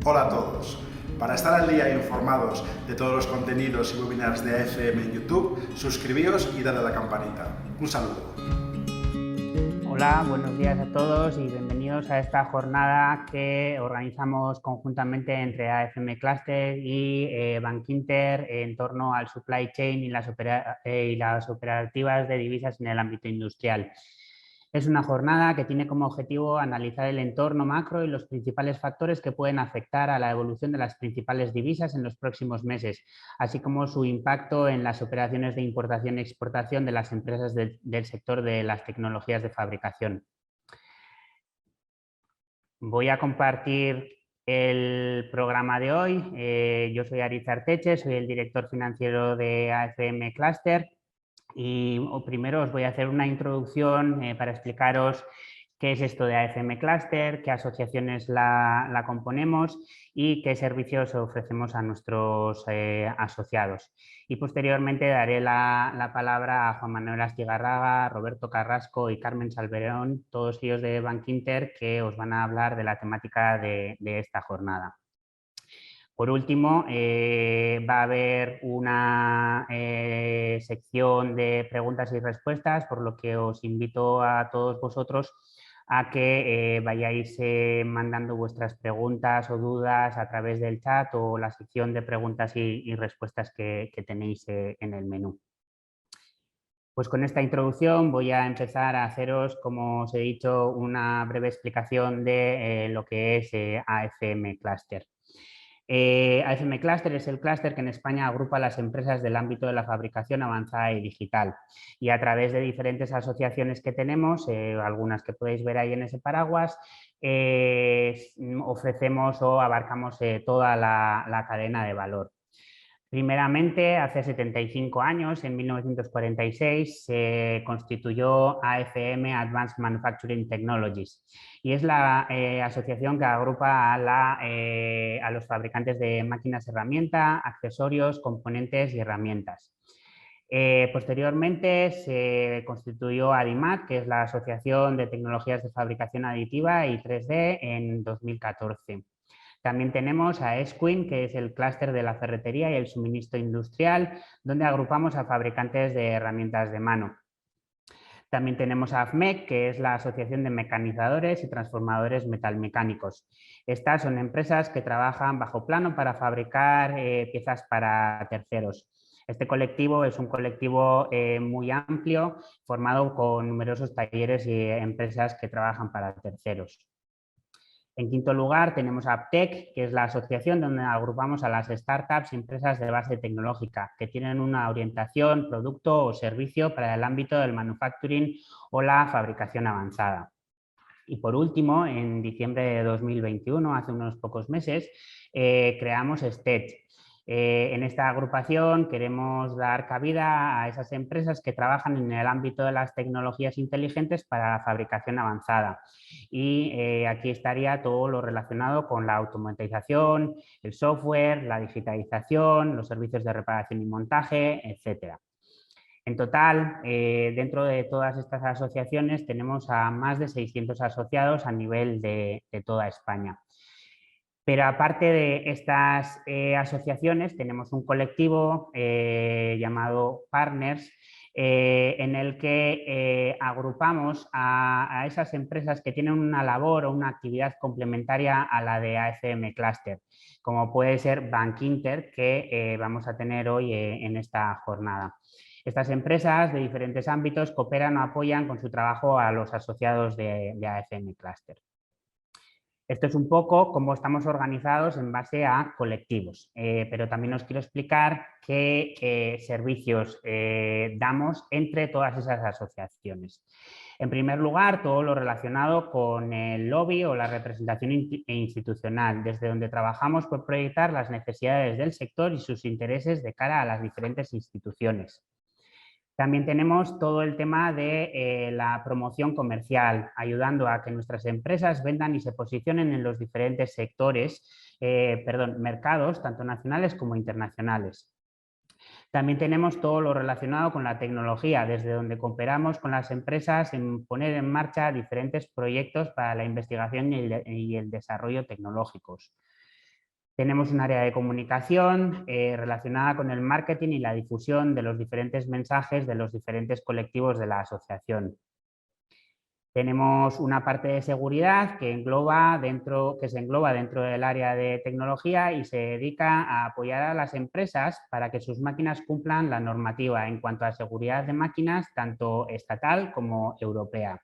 Hola a todos. Para estar al día e informados de todos los contenidos y webinars de AFM en YouTube, suscribíos y dale a la campanita. Un saludo. Hola, buenos días a todos y bienvenidos a esta jornada que organizamos conjuntamente entre AFM Cluster y Bankinter en torno al supply chain y las operativas de divisas en el ámbito industrial. Es una jornada que tiene como objetivo analizar el entorno macro y los principales factores que pueden afectar a la evolución de las principales divisas en los próximos meses, así como su impacto en las operaciones de importación y exportación de las empresas del sector de las tecnologías de fabricación. Voy a compartir el programa de hoy. Yo soy Aritz Arteche, soy el director financiero de AFM Cluster. Y primero os voy a hacer una introducción para explicaros qué es esto de AFM Cluster, qué asociaciones la componemos y qué servicios ofrecemos a nuestros asociados. Y posteriormente daré la palabra a Juan Manuel Astigarraga, Roberto Carrasco y Carmen Salverón, todos ellos de Bankinter, que os van a hablar de la temática de esta jornada. Por último, va a haber una sección de preguntas y respuestas, por lo que os invito a todos vosotros a que vayáis mandando vuestras preguntas o dudas a través del chat o la sección de preguntas y respuestas que tenéis en el menú. Pues con esta introducción voy a empezar a haceros, como os he dicho, una breve explicación de lo que es AFM Cluster. AFM Cluster es el clúster que en España agrupa las empresas del ámbito de la fabricación avanzada y digital. Y a través de diferentes asociaciones que tenemos, algunas que podéis ver ahí en ese paraguas, ofrecemos o abarcamos toda la cadena de valor. Primeramente, hace 75 años, en 1946, se constituyó AFM Advanced Manufacturing Technologies y es la asociación que agrupa a los fabricantes de máquinas herramienta, accesorios, componentes y herramientas. Posteriormente se constituyó ADIMAT, que es la Asociación de Tecnologías de Fabricación Aditiva y 3D, en 2014. También tenemos a Esquin, que es el clúster de la ferretería y el suministro industrial, donde agrupamos a fabricantes de herramientas de mano. También tenemos a AFMEC, que es la Asociación de Mecanizadores y Transformadores Metalmecánicos. Estas son empresas que trabajan bajo plano para fabricar piezas para terceros. Este colectivo es un colectivo muy amplio, formado con numerosos talleres y empresas que trabajan para terceros. En quinto lugar, tenemos a Aptec, que es la asociación donde agrupamos a las startups y empresas de base tecnológica que tienen una orientación, producto o servicio para el ámbito del manufacturing o la fabricación avanzada. Y por último, en diciembre de 2021, hace unos pocos meses, creamos STED. En esta agrupación queremos dar cabida a esas empresas que trabajan en el ámbito de las tecnologías inteligentes para la fabricación avanzada. Y aquí estaría todo lo relacionado con la automatización, el software, la digitalización, los servicios de reparación y montaje, etcétera. En total, dentro de todas estas asociaciones tenemos a más de 600 asociados a nivel de toda España. Pero aparte de estas asociaciones, tenemos un colectivo llamado Partners, en el que agrupamos a esas empresas que tienen una labor o una actividad complementaria a la de AFM Cluster, como puede ser Bankinter, que vamos a tener hoy en esta jornada. Estas empresas de diferentes ámbitos cooperan o apoyan con su trabajo a los asociados de AFM Cluster. Esto es un poco cómo estamos organizados en base a colectivos, pero también os quiero explicar qué servicios damos entre todas esas asociaciones. En primer lugar, todo lo relacionado con el lobby o la representación institucional, desde donde trabajamos por proyectar las necesidades del sector y sus intereses de cara a las diferentes instituciones. También tenemos todo el tema de la promoción comercial, ayudando a que nuestras empresas vendan y se posicionen en los diferentes mercados, tanto nacionales como internacionales. También tenemos todo lo relacionado con la tecnología, desde donde cooperamos con las empresas en poner en marcha diferentes proyectos para la investigación y el desarrollo tecnológicos. Tenemos un área de comunicación relacionada con el marketing y la difusión de los diferentes mensajes de los diferentes colectivos de la asociación. Tenemos una parte de seguridad que se engloba dentro del área de tecnología y se dedica a apoyar a las empresas para que sus máquinas cumplan la normativa en cuanto a seguridad de máquinas, tanto estatal como europea.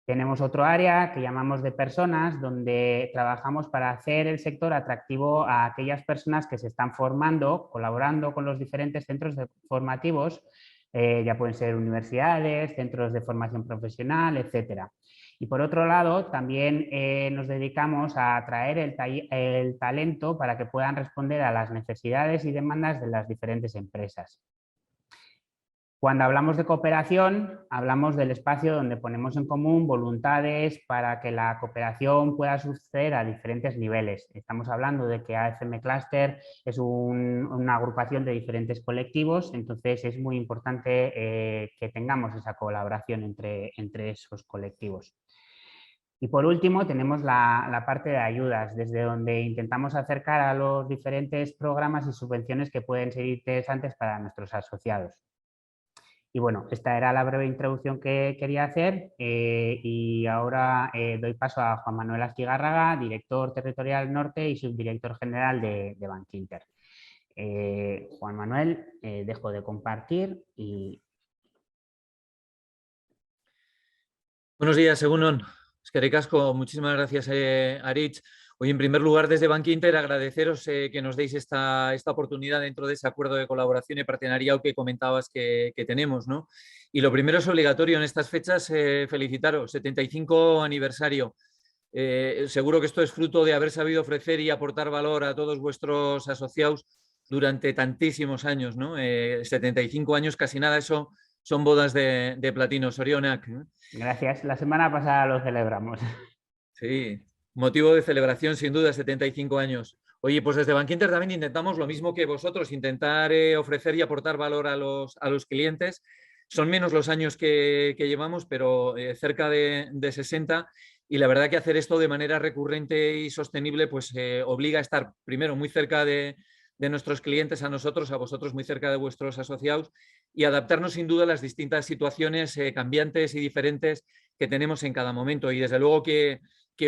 Tenemos otro área que llamamos de personas, donde trabajamos para hacer el sector atractivo a aquellas personas que se están formando, colaborando con los diferentes centros formativos, ya pueden ser universidades, centros de formación profesional, etcétera. Y por otro lado, también nos dedicamos a atraer el talento para que puedan responder a las necesidades y demandas de las diferentes empresas. Cuando hablamos de cooperación, hablamos del espacio donde ponemos en común voluntades para que la cooperación pueda suceder a diferentes niveles. Estamos hablando de que AFM Cluster es una agrupación de diferentes colectivos, entonces es muy importante que tengamos esa colaboración entre esos colectivos. Y por último, tenemos la parte de ayudas, desde donde intentamos acercar a los diferentes programas y subvenciones que pueden ser interesantes para nuestros asociados. Y bueno, esta era la breve introducción que quería hacer y ahora doy paso a Juan Manuel Astigarraga, director territorial norte y subdirector general de Bankinter. Juan Manuel, dejo de compartir y... Buenos días, Egunon. Eskerrik asko, muchísimas gracias, Aritz. Hoy, en primer lugar, desde Bankinter, agradeceros que nos deis esta oportunidad dentro de ese acuerdo de colaboración y partenariado que comentabas que tenemos, ¿no? Y lo primero es obligatorio en estas fechas felicitaros, 75 aniversario. Seguro que esto es fruto de haber sabido ofrecer y aportar valor a todos vuestros asociados durante tantísimos años, ¿no? 75 años, casi nada, eso son bodas de platino. Sorionak. Gracias. La semana pasada lo celebramos. Sí, motivo de celebración, sin duda, 75 años. Oye, pues desde Bankinter también intentamos lo mismo que vosotros, intentar ofrecer y aportar valor a los clientes. Son menos los años que llevamos, pero cerca de 60. Y la verdad que hacer esto de manera recurrente y sostenible pues obliga a estar primero muy cerca de nuestros clientes, a nosotros, a vosotros muy cerca de vuestros asociados y adaptarnos sin duda a las distintas situaciones cambiantes y diferentes que tenemos en cada momento. Y desde luego que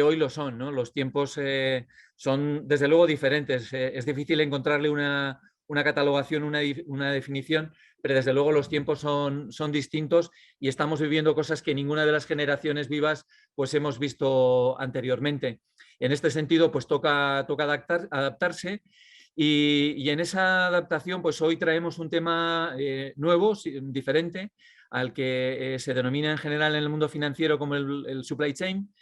hoy lo son, ¿no? Los tiempos son desde luego diferentes. Es difícil encontrarle una catalogación, una definición, pero desde luego los tiempos son distintos y estamos viviendo cosas que ninguna de las generaciones vivas pues hemos visto anteriormente. En este sentido, pues toca adaptarse y en esa adaptación, pues hoy traemos un tema nuevo, diferente, al que se denomina en general en el mundo financiero como el supply chain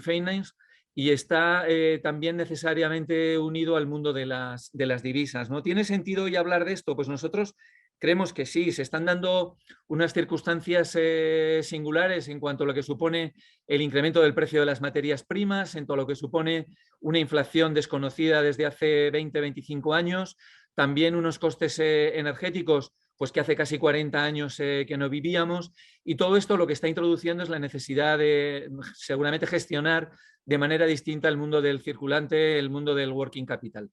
finance, y está también necesariamente unido al mundo de las divisas, ¿no? ¿Tiene sentido hoy hablar de esto? Pues nosotros creemos que sí, se están dando unas circunstancias singulares en cuanto a lo que supone el incremento del precio de las materias primas, en todo lo que supone una inflación desconocida desde hace 20-25 años, también unos costes energéticos pues que hace casi 40 años que no vivíamos, y todo esto lo que está introduciendo es la necesidad de seguramente gestionar de manera distinta el mundo del circulante, el mundo del working capital.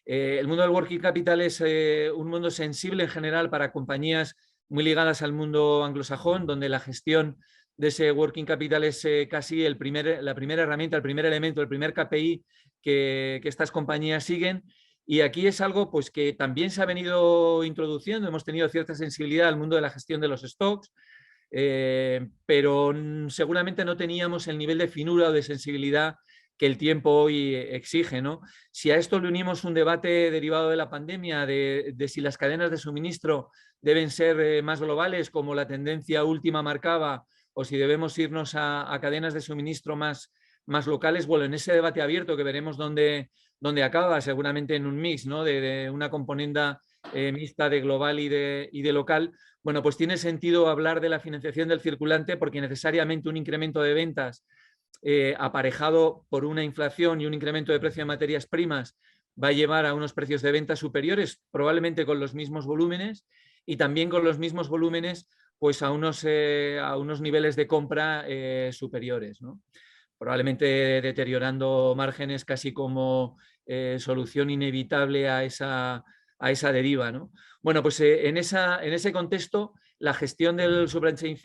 El mundo del working capital es un mundo sensible en general para compañías muy ligadas al mundo anglosajón, donde la gestión de ese working capital es casi la primera herramienta, el primer elemento, el primer KPI que estas compañías siguen. Y aquí es algo pues, que también se ha venido introduciendo, hemos tenido cierta sensibilidad al mundo de la gestión de los stocks, pero seguramente no teníamos el nivel de finura o de sensibilidad que el tiempo hoy exige, ¿no? Si a esto le unimos un debate derivado de la pandemia, de si las cadenas de suministro deben ser más globales, como la tendencia última marcaba, o si debemos irnos a cadenas de suministro más locales, bueno, en ese debate abierto que veremos dónde acaba, seguramente en un mix, ¿no? de una componenda mixta de global y de local, bueno, pues tiene sentido hablar de la financiación del circulante porque necesariamente un incremento de ventas aparejado por una inflación y un incremento de precio de materias primas va a llevar a unos precios de venta superiores, probablemente con los mismos volúmenes y también con los mismos volúmenes pues a unos niveles de compra superiores, ¿no? probablemente deteriorando márgenes casi como solución inevitable a esa deriva, ¿no? Bueno, pues en ese contexto, la gestión del Supply Chain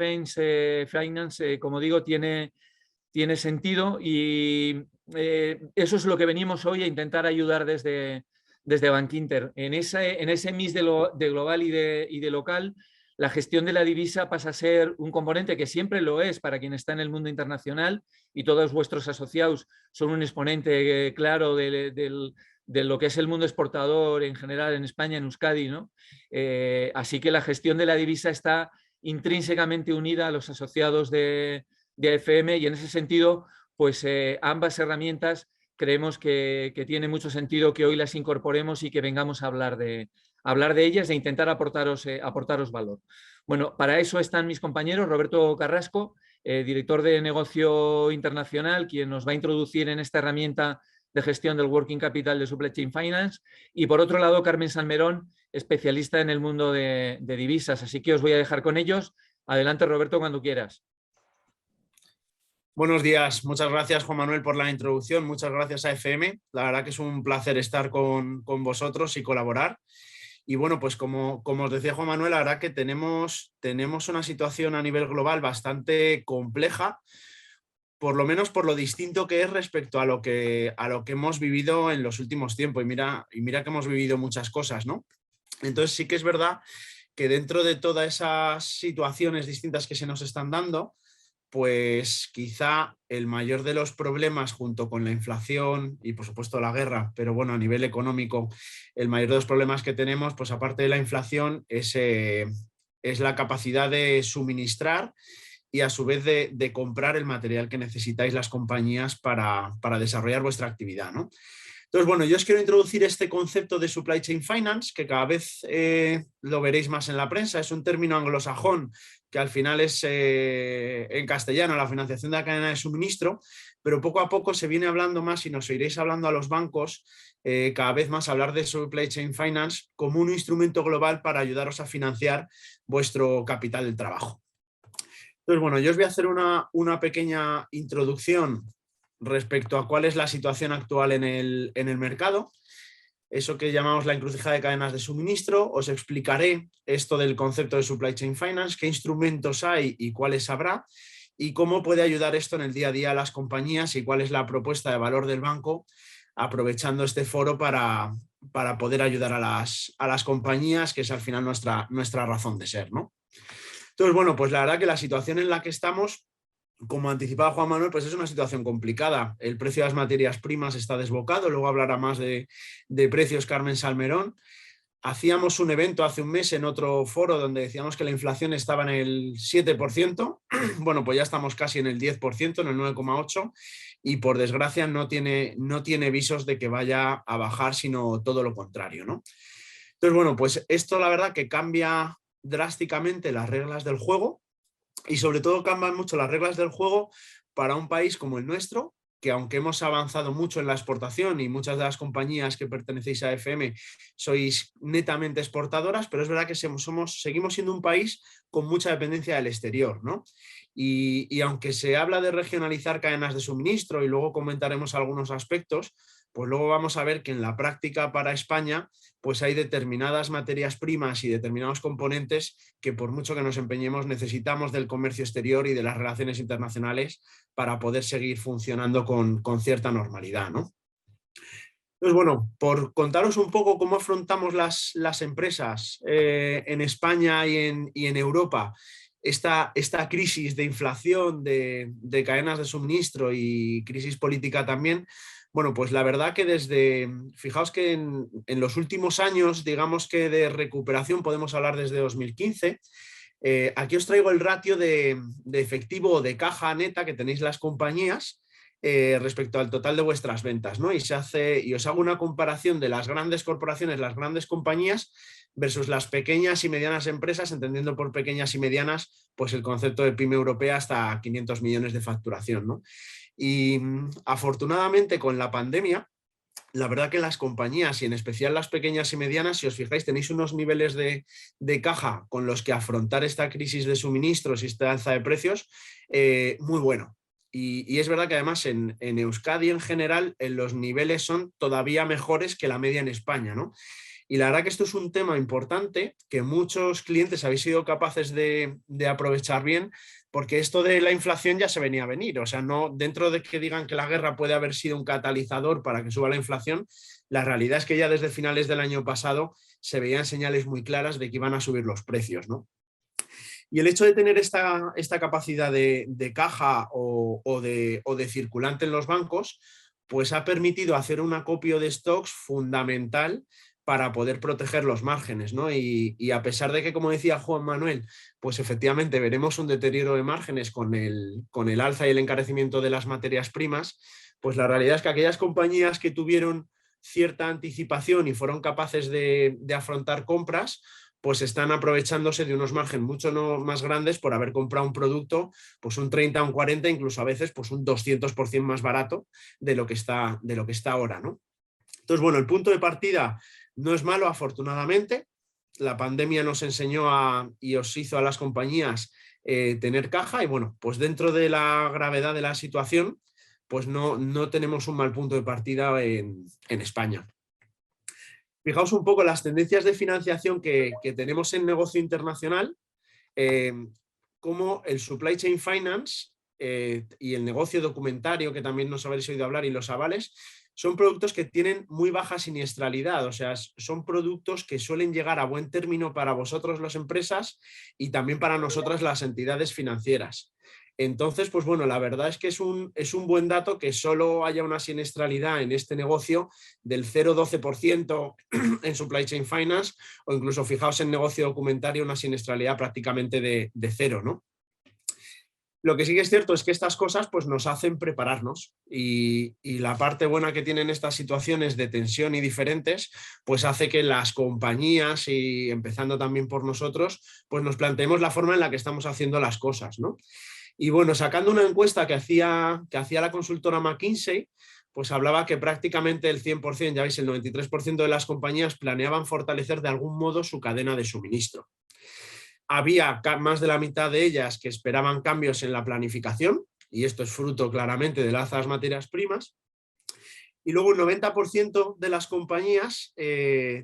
Finance, como digo, tiene sentido y eso es lo que venimos hoy a intentar ayudar desde Bankinter. En ese mix de global y de local, la gestión de la divisa pasa a ser un componente que siempre lo es para quien está en el mundo internacional, y todos vuestros asociados son un exponente claro de lo que es el mundo exportador en general en España, en Euskadi, ¿no? Así que la gestión de la divisa está intrínsecamente unida a los asociados de AFM, y en ese sentido, pues ambas herramientas creemos que tiene mucho sentido que hoy las incorporemos y que vengamos a hablar de ellas e intentar aportaros valor. Bueno, para eso están mis compañeros, Roberto Carrasco, director de negocio internacional, quien nos va a introducir en esta herramienta de gestión del Working Capital de Supply Chain Finance, y por otro lado Carmen Salmerón, especialista en el mundo de divisas. Así que os voy a dejar con ellos. Adelante, Roberto, cuando quieras. Buenos días, muchas gracias Juan Manuel por la introducción, muchas gracias a AFM, la verdad que es un placer estar con vosotros y colaborar. Y bueno, pues como os decía Juan Manuel, la verdad que tenemos una situación a nivel global bastante compleja, por lo menos por lo distinto que es respecto a lo que hemos vivido en los últimos tiempos, y mira que hemos vivido muchas cosas, ¿no? Entonces sí que es verdad que dentro de todas esas situaciones distintas que se nos están dando, pues quizá el mayor de los problemas, junto con la inflación y por supuesto la guerra, pero bueno, a nivel económico, el mayor de los problemas que tenemos, pues aparte de la inflación, es la capacidad de suministrar y a su vez de comprar el material que necesitáis las compañías para desarrollar vuestra actividad, ¿no? Entonces, bueno, yo os quiero introducir este concepto de Supply Chain Finance, que cada vez lo veréis más en la prensa. Es un término anglosajón que al final es en castellano la financiación de la cadena de suministro, pero poco a poco se viene hablando más, y nos oiréis hablando a los bancos cada vez más, hablar de Supply Chain Finance como un instrumento global para ayudaros a financiar vuestro capital del trabajo. Entonces, bueno, yo os voy a hacer una pequeña introducción respecto a cuál es la situación actual en el mercado, eso que llamamos la encrucijada de cadenas de suministro. Os explicaré esto del concepto de Supply Chain Finance, qué instrumentos hay y cuáles habrá, y cómo puede ayudar esto en el día a día a las compañías, y cuál es la propuesta de valor del banco, aprovechando este foro para poder ayudar a las compañías, que es al final nuestra razón de ser, ¿no? Entonces, bueno, pues la verdad que la situación en la que estamos, como anticipaba Juan Manuel, pues es una situación complicada. El precio de las materias primas está desbocado, luego hablará más de precios Carmen Salmerón. Hacíamos un evento hace un mes en otro foro donde decíamos que la inflación estaba en el 7%, bueno, pues ya estamos casi en el 10%, en el 9,8%, y por desgracia no tiene visos de que vaya a bajar, sino todo lo contrario, ¿no? Entonces, bueno, pues esto la verdad que cambia drásticamente las reglas del juego, y sobre todo cambian mucho las reglas del juego para un país como el nuestro, que aunque hemos avanzado mucho en la exportación y muchas de las compañías que pertenecéis a AFM sois netamente exportadoras, pero es verdad que seguimos siendo un país con mucha dependencia del exterior, ¿no? Y aunque se habla de regionalizar cadenas de suministro, y luego comentaremos algunos aspectos, pues luego vamos a ver que en la práctica para España pues hay determinadas materias primas y determinados componentes que, por mucho que nos empeñemos, necesitamos del comercio exterior y de las relaciones internacionales para poder seguir funcionando con cierta normalidad, ¿no? Entonces, bueno, por contaros un poco cómo afrontamos las empresas en España y en Europa esta crisis de inflación, de cadenas de suministro y crisis política también. Bueno, pues la verdad que fijaos que en los últimos años, digamos que de recuperación podemos hablar desde 2015, aquí os traigo el ratio de efectivo o de caja neta que tenéis las compañías respecto al total de vuestras ventas, ¿no? Y os hago una comparación de las grandes corporaciones, las grandes compañías, versus las pequeñas y medianas empresas, entendiendo por pequeñas y medianas pues el concepto de pyme europea hasta 500 millones de facturación, ¿no? Y afortunadamente con la pandemia, la verdad que las compañías, y en especial las pequeñas y medianas, si os fijáis, tenéis unos niveles de caja con los que afrontar esta crisis de suministros y esta alza de precios muy bueno. Y es verdad que además en Euskadi en general los niveles son todavía mejores que la media en España, ¿no? Y la verdad que esto es un tema importante que muchos clientes habéis sido capaces de aprovechar bien, porque esto de la inflación ya se venía a venir. O sea, no, dentro de que digan que la guerra puede haber sido un catalizador para que suba la inflación, la realidad es que ya desde finales del año pasado se veían señales muy claras de que iban a subir los precios, ¿no? Y el hecho de tener esta capacidad de caja o de circulante en los bancos, pues ha permitido hacer un acopio de stocks fundamental para poder proteger los márgenes, ¿no? Y a pesar de que, como decía Juan Manuel, pues efectivamente veremos un deterioro de márgenes con el alza y el encarecimiento de las materias primas, pues la realidad es que aquellas compañías que tuvieron cierta anticipación y fueron capaces de afrontar compras, pues están aprovechándose de unos márgenes mucho más grandes por haber comprado un producto, pues un 30, un 40, incluso a veces pues un 200% más barato de lo que está ahora, ¿no? Entonces, bueno, el punto de partida no es malo, afortunadamente. La pandemia nos enseñó y os hizo a las compañías tener caja y, bueno, pues dentro de la gravedad de la situación, pues no tenemos un mal punto de partida en España. Fijaos un poco las tendencias de financiación que tenemos en negocio internacional, como el Supply Chain Finance y el negocio documentario, que también nos habréis oído hablar, y los avales, son productos que tienen muy baja siniestralidad. O sea, son productos que suelen llegar a buen término para vosotros las empresas y también para nosotras las entidades financieras. Entonces, pues bueno, la verdad es que es un buen dato que solo haya una siniestralidad en este negocio del 0,12% en Supply Chain Finance, o incluso fijaos en negocio documentario una siniestralidad prácticamente de cero, ¿no? Lo que sí que es cierto es que estas cosas pues, nos hacen prepararnos y la parte buena que tienen estas situaciones de tensión y diferentes pues hace que las compañías, y empezando también por nosotros, pues nos planteemos la forma en la que estamos haciendo las cosas, ¿no? Y bueno, sacando una encuesta que hacía la consultora McKinsey, pues hablaba que prácticamente el 100%, ya veis, el 93% de las compañías planeaban fortalecer de algún modo su cadena de suministro. Había más de la mitad de ellas que esperaban cambios en la planificación, y esto es fruto claramente del alza de las materias primas. Y luego el 90% de las compañías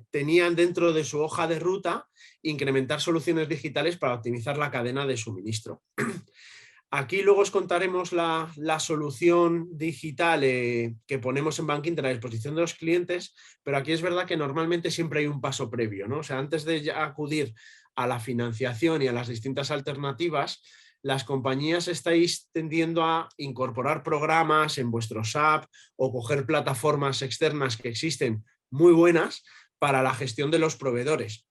tenían dentro de su hoja de ruta incrementar soluciones digitales para optimizar la cadena de suministro. Aquí luego os contaremos la solución digital que ponemos en Bankinter a disposición de los clientes, pero aquí es verdad que normalmente siempre hay un paso previo, ¿no? O sea, antes de acudir a la financiación y a las distintas alternativas, las compañías estáis tendiendo a incorporar programas en vuestro SAP o coger plataformas externas que existen muy buenas para la gestión de los proveedores.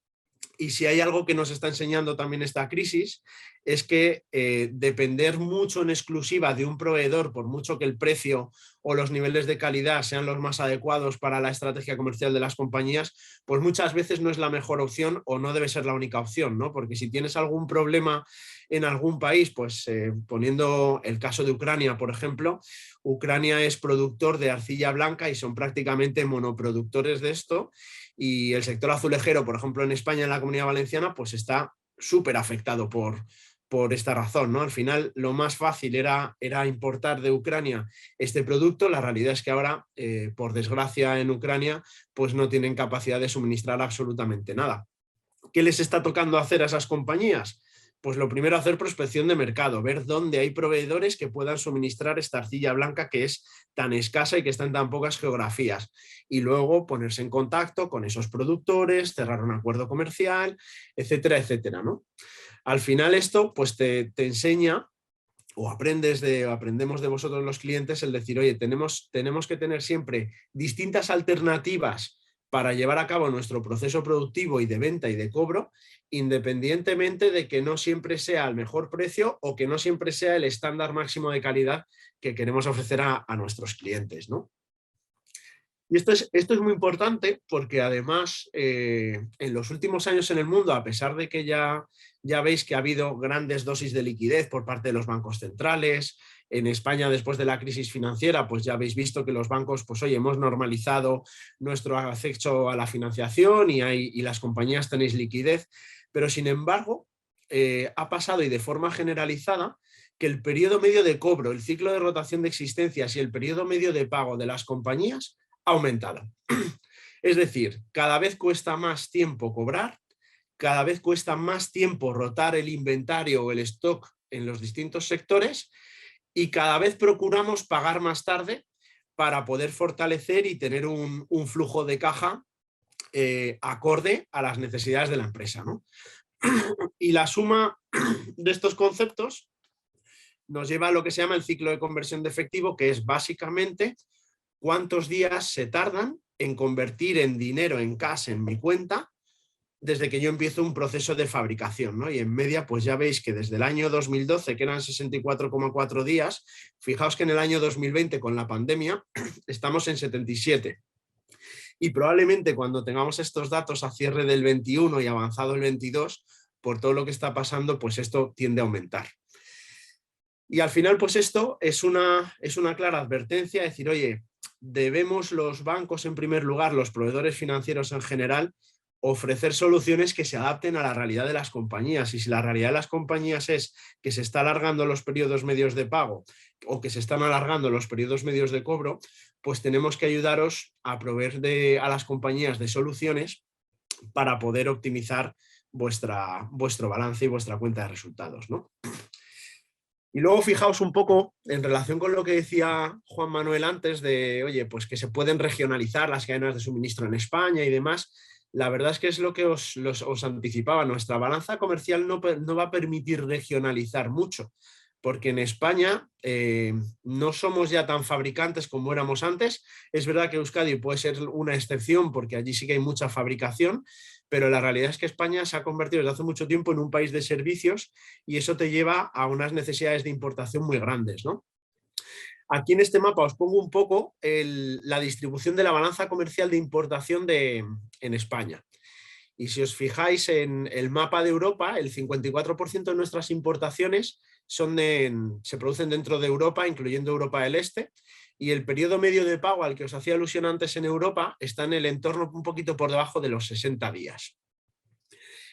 Y si hay algo que nos está enseñando también esta crisis es que depender mucho en exclusiva de un proveedor, por mucho que el precio o los niveles de calidad sean los más adecuados para la estrategia comercial de las compañías, pues muchas veces no es la mejor opción o no debe ser la única opción, ¿no? Porque si tienes algún problema en algún país, pues poniendo el caso de Ucrania, por ejemplo, Ucrania es productor de arcilla blanca y son prácticamente monoproductores de esto, y el sector azulejero, por ejemplo, en España, en la Comunidad Valenciana, pues está súper afectado por esta razón, ¿no? Al final lo más fácil era importar de Ucrania este producto. La realidad es que ahora, por desgracia en Ucrania, pues no tienen capacidad de suministrar absolutamente nada. ¿Qué les está tocando hacer a esas compañías? Pues lo primero, hacer prospección de mercado, ver dónde hay proveedores que puedan suministrar esta arcilla blanca que es tan escasa y que está en tan pocas geografías. Y luego ponerse en contacto con esos productores, cerrar un acuerdo comercial, etcétera, etcétera, ¿no? Al final esto pues te enseña o aprendemos de vosotros los clientes el decir, oye, tenemos que tener siempre distintas alternativas para llevar a cabo nuestro proceso productivo y de venta y de cobro, independientemente de que no siempre sea el mejor precio o que no siempre sea el estándar máximo de calidad que queremos ofrecer a nuestros clientes, ¿no? Y esto es muy importante porque además en los últimos años en el mundo, a pesar de que ya veis que ha habido grandes dosis de liquidez por parte de los bancos centrales, en España después de la crisis financiera, pues ya habéis visto que los bancos, pues oye, hemos normalizado nuestro acceso a la financiación y las compañías tenéis liquidez, pero sin embargo ha pasado y de forma generalizada que el periodo medio de cobro, el ciclo de rotación de existencias y el periodo medio de pago de las compañías ha aumentado. Es decir, cada vez cuesta más tiempo cobrar, cada vez cuesta más tiempo rotar el inventario o el stock en los distintos sectores y cada vez procuramos pagar más tarde para poder fortalecer y tener un flujo de caja acorde a las necesidades de la empresa, ¿no? Y la suma de estos conceptos nos lleva a lo que se llama el ciclo de conversión de efectivo, que es básicamente cuántos días se tardan en convertir en dinero, en cash, en mi cuenta, desde que yo empiezo un proceso de fabricación, ¿no? Y en media, pues ya veis que desde el año 2012, que eran 64,4 días, fijaos que en el año 2020, con la pandemia, estamos en 77. Y probablemente cuando tengamos estos datos a cierre del 21 y avanzado el 22, por todo lo que está pasando, pues esto tiende a aumentar. Y al final, pues esto es una clara advertencia, es decir, oye, debemos los bancos en primer lugar, los proveedores financieros en general, ofrecer soluciones que se adapten a la realidad de las compañías. Y si la realidad de las compañías es que se está alargando los periodos medios de pago o que se están alargando los periodos medios de cobro, pues tenemos que ayudaros a proveer a las compañías de soluciones para poder optimizar vuestro balance y vuestra cuenta de resultados, ¿no? Y luego fijaos un poco en relación con lo que decía Juan Manuel antes de, oye, pues que se pueden regionalizar las cadenas de suministro en España y demás. La verdad es que es lo que os anticipaba. Nuestra balanza comercial no va a permitir regionalizar mucho, porque en España no somos ya tan fabricantes como éramos antes. Es verdad que Euskadi puede ser una excepción porque allí sí que hay mucha fabricación, pero la realidad es que España se ha convertido desde hace mucho tiempo en un país de servicios y eso te lleva a unas necesidades de importación muy grandes, ¿no? Aquí en este mapa os pongo un poco la distribución de la balanza comercial de importación en España. Y si os fijáis en el mapa de Europa, el 54% de nuestras importaciones se producen dentro de Europa, incluyendo Europa del Este, y el periodo medio de pago al que os hacía alusión antes en Europa está en el entorno un poquito por debajo de los 60 días.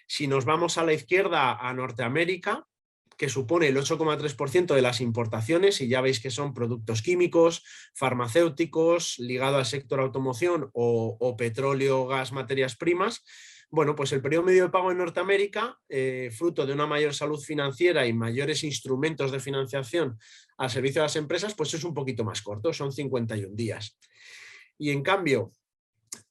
Si nos vamos a la izquierda, a Norteamérica, que supone el 8,3% de las importaciones, y ya veis que son productos químicos, farmacéuticos, ligado al sector automoción o petróleo, gas, materias primas. Bueno, pues el periodo medio de pago en Norteamérica, fruto de una mayor salud financiera y mayores instrumentos de financiación al servicio de las empresas, pues es un poquito más corto, son 51 días. Y en cambio,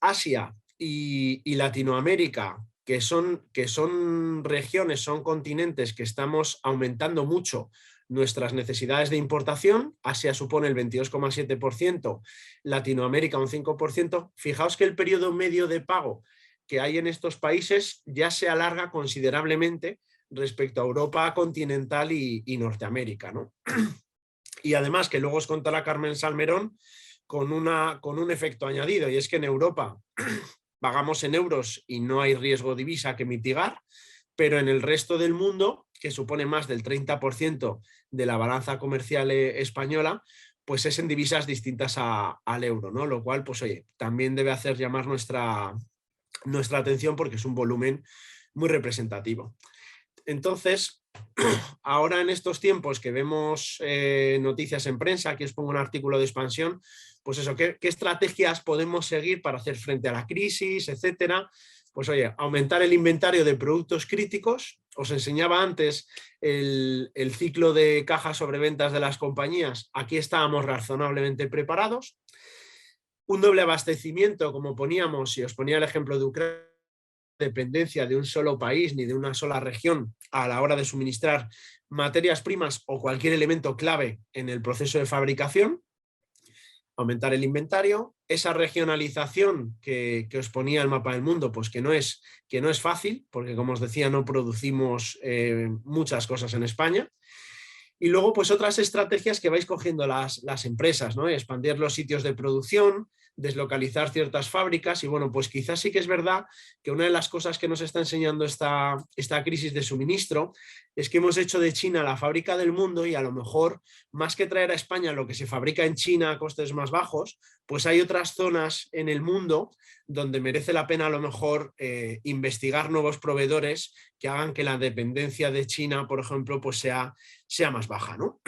Asia y Latinoamérica, que son regiones, son continentes que estamos aumentando mucho nuestras necesidades de importación. Asia supone el 22,7%, Latinoamérica un 5%. Fijaos que el periodo medio de pago que hay en estos países ya se alarga considerablemente respecto a Europa continental y Norteamérica, ¿no? Y además, que luego os contará Carmen Salmerón, con un efecto añadido, y es que en Europa pagamos en euros y no hay riesgo divisa que mitigar, pero en el resto del mundo, que supone más del 30% de la balanza comercial española, pues es en divisas distintas al euro, ¿no? Lo cual, pues oye, también debe hacer llamar nuestra atención porque es un volumen muy representativo. Entonces, ahora en estos tiempos que vemos noticias en prensa, aquí os pongo un artículo de Expansión, pues eso, ¿qué estrategias podemos seguir para hacer frente a la crisis, etcétera? Pues oye, aumentar el inventario de productos críticos. Os enseñaba antes el ciclo de caja sobre ventas de las compañías. Aquí estábamos razonablemente preparados. Un doble abastecimiento, como poníamos, y os ponía el ejemplo de Ucrania, dependencia de un solo país ni de una sola región a la hora de suministrar materias primas o cualquier elemento clave en el proceso de fabricación. Aumentar el inventario, esa regionalización que os ponía el mapa del mundo, pues que no es fácil, porque como os decía, no producimos muchas cosas en España. Y luego, pues otras estrategias que vais cogiendo las empresas, ¿no? Expandir los sitios de producción, deslocalizar ciertas fábricas y bueno, pues quizás sí que es verdad que una de las cosas que nos está enseñando esta crisis de suministro es que hemos hecho de China la fábrica del mundo y a lo mejor más que traer a España lo que se fabrica en China a costes más bajos, pues hay otras zonas en el mundo donde merece la pena a lo mejor investigar nuevos proveedores que hagan que la dependencia de China, por ejemplo, pues sea más baja, ¿no?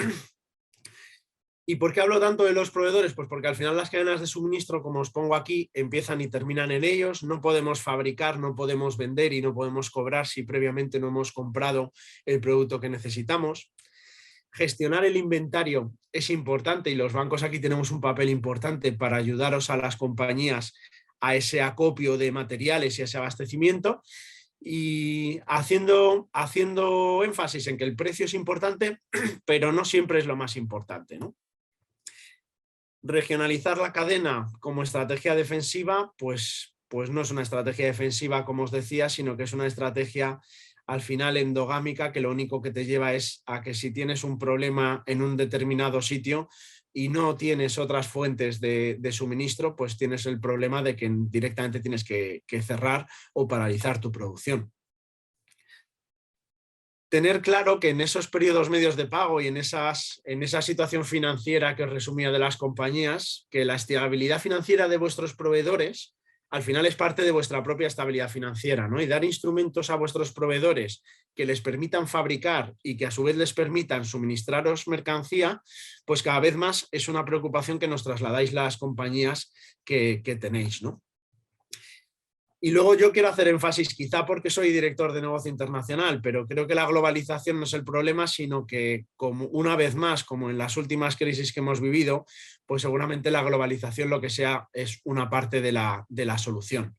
¿Y por qué hablo tanto de los proveedores? Pues porque al final las cadenas de suministro, como os pongo aquí, empiezan y terminan en ellos. No podemos fabricar, no podemos vender y no podemos cobrar si previamente no hemos comprado el producto que necesitamos. Gestionar el inventario es importante y los bancos aquí tenemos un papel importante para ayudaros a las compañías a ese acopio de materiales y ese abastecimiento. Y haciendo énfasis en que el precio es importante, pero no siempre es lo más importante, ¿no? Regionalizar la cadena como estrategia defensiva, pues no es una estrategia defensiva, como os decía, sino que es una estrategia al final endogámica, que lo único que te lleva es a que si tienes un problema en un determinado sitio y no tienes otras fuentes de suministro, pues tienes el problema de que directamente tienes que cerrar o paralizar tu producción. Tener claro que en esos periodos medios de pago y en esa situación financiera que os resumía de las compañías, que la estabilidad financiera de vuestros proveedores al final es parte de vuestra propia estabilidad financiera, ¿no? Y dar instrumentos a vuestros proveedores que les permitan fabricar y que a su vez les permitan suministraros mercancía, pues cada vez más es una preocupación que nos trasladáis las compañías que tenéis, ¿no? Y luego yo quiero hacer énfasis, quizá porque soy director de negocio internacional, pero creo que la globalización no es el problema, sino que como una vez más, como en las últimas crisis que hemos vivido, pues seguramente la globalización lo que sea es una parte de la solución.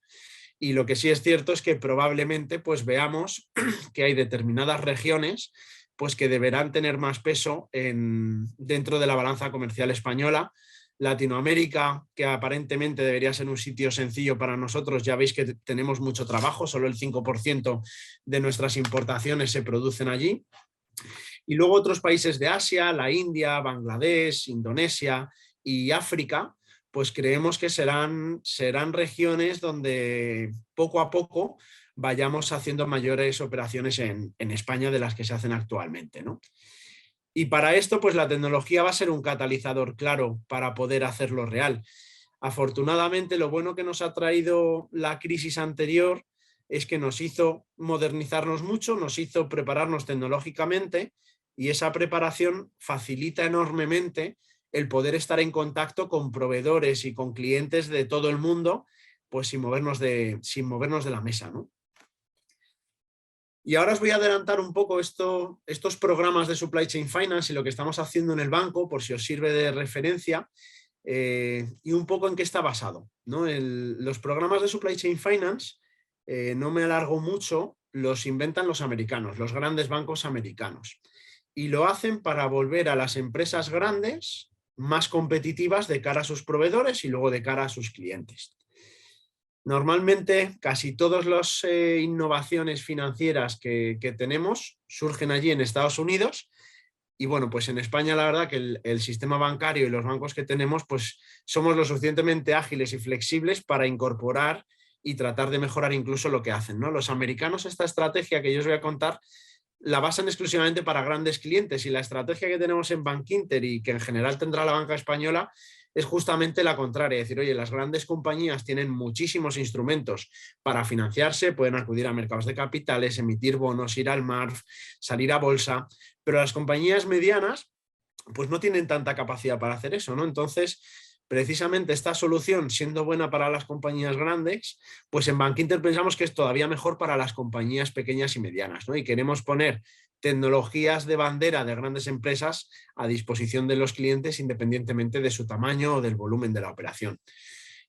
Y lo que sí es cierto es que probablemente pues veamos que hay determinadas regiones pues que deberán tener más peso dentro de la balanza comercial española. Latinoamérica, que aparentemente debería ser un sitio sencillo para nosotros, ya veis que tenemos mucho trabajo, solo el 5% de nuestras importaciones se producen allí. Y luego otros países de Asia, la India, Bangladesh, Indonesia y África, pues creemos que serán regiones donde poco a poco vayamos haciendo mayores operaciones en España de las que se hacen actualmente, ¿no? Y para esto, pues la tecnología va a ser un catalizador claro para poder hacerlo real. Afortunadamente, lo bueno que nos ha traído la crisis anterior es que nos hizo modernizarnos mucho, nos hizo prepararnos tecnológicamente y esa preparación facilita enormemente el poder estar en contacto con proveedores y con clientes de todo el mundo, pues sin movernos de la mesa, ¿no? Y ahora os voy a adelantar un poco estos programas de Supply Chain Finance y lo que estamos haciendo en el banco, por si os sirve de referencia, y un poco en qué está basado, ¿no? Los programas de Supply Chain Finance, no me alargo mucho, los inventan los americanos, los grandes bancos americanos. Y lo hacen para volver a las empresas grandes más competitivas de cara a sus proveedores y luego de cara a sus clientes. Normalmente casi todas las innovaciones financieras que tenemos surgen allí en Estados Unidos y bueno, pues en España la verdad que el sistema bancario y los bancos que tenemos pues somos lo suficientemente ágiles y flexibles para incorporar y tratar de mejorar incluso lo que hacen, ¿no? Los americanos esta estrategia que yo os voy a contar la basan exclusivamente para grandes clientes y la estrategia que tenemos en Bankinter y que en general tendrá la banca española es justamente la contraria, es decir, oye, las grandes compañías tienen muchísimos instrumentos para financiarse, pueden acudir a mercados de capitales, emitir bonos, ir al MARF, salir a bolsa, pero las compañías medianas pues no tienen tanta capacidad para hacer eso, ¿no? Entonces, precisamente esta solución, siendo buena para las compañías grandes, pues en Bankinter pensamos que es todavía mejor para las compañías pequeñas y medianas, ¿no? Y queremos poner tecnologías de bandera de grandes empresas a disposición de los clientes independientemente de su tamaño o del volumen de la operación.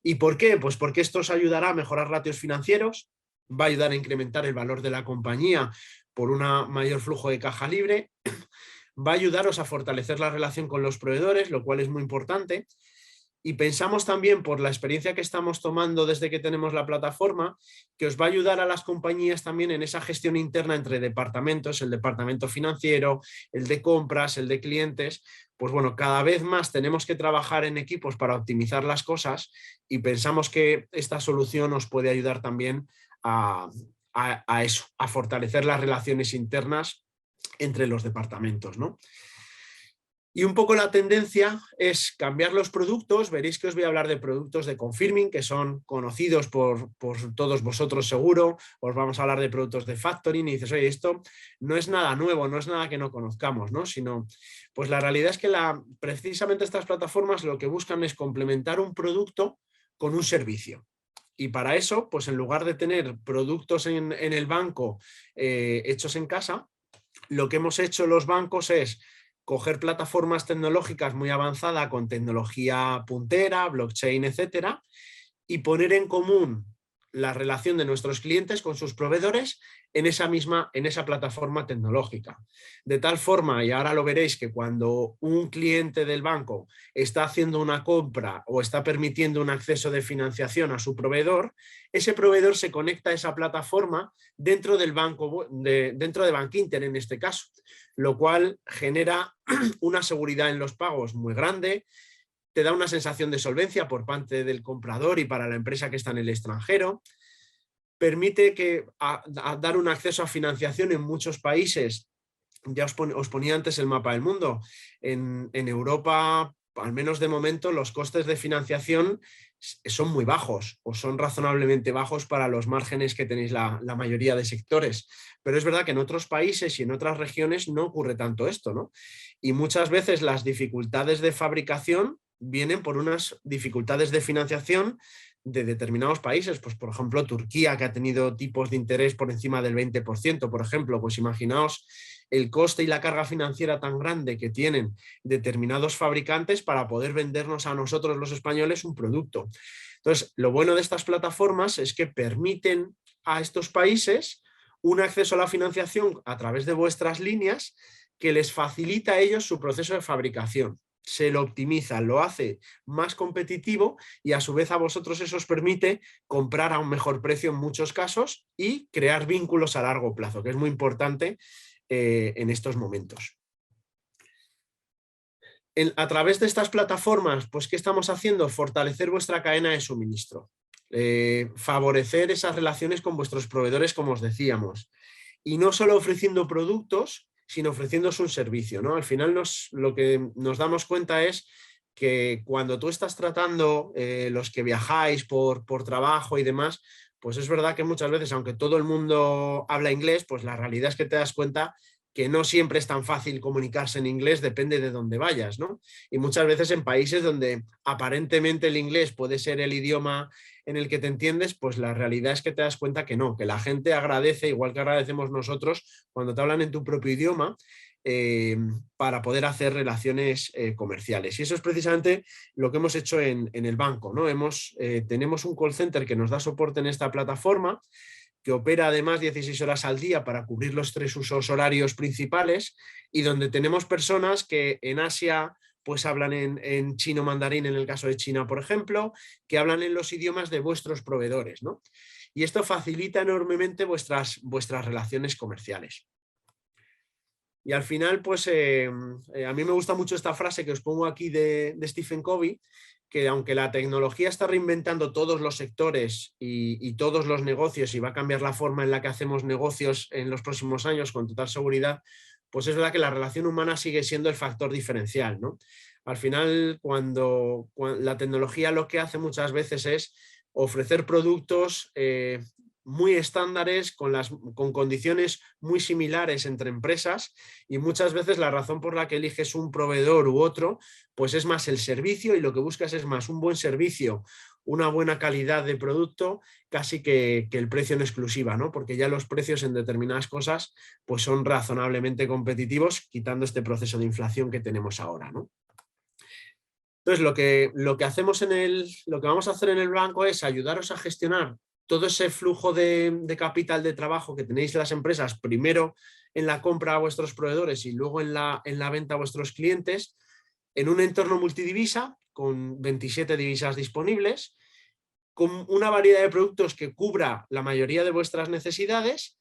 ¿Y por qué? Pues porque esto os ayudará a mejorar ratios financieros, va a ayudar a incrementar el valor de la compañía por un mayor flujo de caja libre, va a ayudaros a fortalecer la relación con los proveedores, lo cual es muy importante. Y pensamos también, por la experiencia que estamos tomando desde que tenemos la plataforma, que os va a ayudar a las compañías también en esa gestión interna entre departamentos, el departamento financiero, el de compras, el de clientes. Pues bueno, cada vez más tenemos que trabajar en equipos para optimizar las cosas y pensamos que esta solución os puede ayudar también a eso, a fortalecer las relaciones internas entre los departamentos, ¿no? Y un poco la tendencia es cambiar los productos. Veréis que os voy a hablar de productos de confirming, que son conocidos por todos vosotros seguro. Os vamos a hablar de productos de factoring y dices, oye, esto no es nada nuevo, no es nada que no conozcamos, ¿no? Sino, pues la realidad es que precisamente estas plataformas lo que buscan es complementar un producto con un servicio. Y para eso, pues en lugar de tener productos en el banco hechos en casa, lo que hemos hecho los bancos es coger plataformas tecnológicas muy avanzadas con tecnología puntera, blockchain, etcétera, y poner en común la relación de nuestros clientes con sus proveedores en esa plataforma tecnológica. De tal forma, y ahora lo veréis, que cuando un cliente del banco está haciendo una compra o está permitiendo un acceso de financiación a su proveedor, ese proveedor se conecta a esa plataforma dentro del banco, dentro de Bankinter en este caso, lo cual genera una seguridad en los pagos muy grande, te da una sensación de solvencia por parte del comprador y para la empresa que está en el extranjero, permite dar un acceso a financiación en muchos países. Ya os ponía antes el mapa del mundo. En Europa, al menos de momento, los costes de financiación son muy bajos o son razonablemente bajos para los márgenes que tenéis la mayoría de sectores. Pero es verdad que en otros países y en otras regiones no ocurre tanto esto, ¿no? Y muchas veces las dificultades de fabricación vienen por unas dificultades de financiación de determinados países, pues por ejemplo Turquía, que ha tenido tipos de interés por encima del 20%, por ejemplo, pues imaginaos el coste y la carga financiera tan grande que tienen determinados fabricantes para poder vendernos a nosotros los españoles un producto. Entonces, lo bueno de estas plataformas es que permiten a estos países un acceso a la financiación a través de vuestras líneas que les facilita a ellos su proceso de fabricación. Se lo optimiza, lo hace más competitivo y a su vez a vosotros eso os permite comprar a un mejor precio en muchos casos y crear vínculos a largo plazo, que es muy importante en estos momentos. A través de estas plataformas, pues ¿qué estamos haciendo? Fortalecer vuestra cadena de suministro, favorecer esas relaciones con vuestros proveedores, como os decíamos, y no solo ofreciendo productos, sino ofreciéndose un servicio, ¿no? Al final lo que nos damos cuenta es que cuando tú estás tratando los que viajáis por trabajo y demás, pues es verdad que muchas veces, aunque todo el mundo habla inglés, pues la realidad es que te das cuenta que no siempre es tan fácil comunicarse en inglés, depende de dónde vayas, ¿no? Y muchas veces en países donde aparentemente el inglés puede ser el idioma en el que te entiendes, pues la realidad es que te das cuenta que no, que la gente agradece, igual que agradecemos nosotros, cuando te hablan en tu propio idioma, para poder hacer relaciones comerciales. Y eso es precisamente lo que hemos hecho en el banco, ¿no? Tenemos un call center que nos da soporte en esta plataforma, que opera además 16 horas al día para cubrir los 3 usos horarios principales y donde tenemos personas que en Asia pues hablan en chino mandarín, en el caso de China, por ejemplo, que hablan en los idiomas de vuestros proveedores, ¿no? Y esto facilita enormemente vuestras relaciones comerciales. Y al final, pues a mí me gusta mucho esta frase que os pongo aquí de Stephen Covey, que aunque la tecnología está reinventando todos los sectores y todos los negocios y va a cambiar la forma en la que hacemos negocios en los próximos años con total seguridad, pues es verdad que la relación humana sigue siendo el factor diferencial, ¿no? Al final, cuando la tecnología lo que hace muchas veces es ofrecer productos muy estándares, con condiciones muy similares entre empresas, y muchas veces la razón por la que eliges un proveedor u otro, pues es más el servicio, y lo que buscas es más un buen servicio, una buena calidad de producto, casi que el precio en exclusiva, ¿no? Porque ya los precios en determinadas cosas pues son razonablemente competitivos, quitando este proceso de inflación que tenemos ahora, ¿no? Entonces, lo que vamos a hacer en el banco es ayudaros a gestionar todo ese flujo de capital de trabajo que tenéis las empresas, primero en la compra a vuestros proveedores y luego en la venta a vuestros clientes, en un entorno multidivisa, con 27 divisas disponibles, con una variedad de productos que cubra la mayoría de vuestras necesidades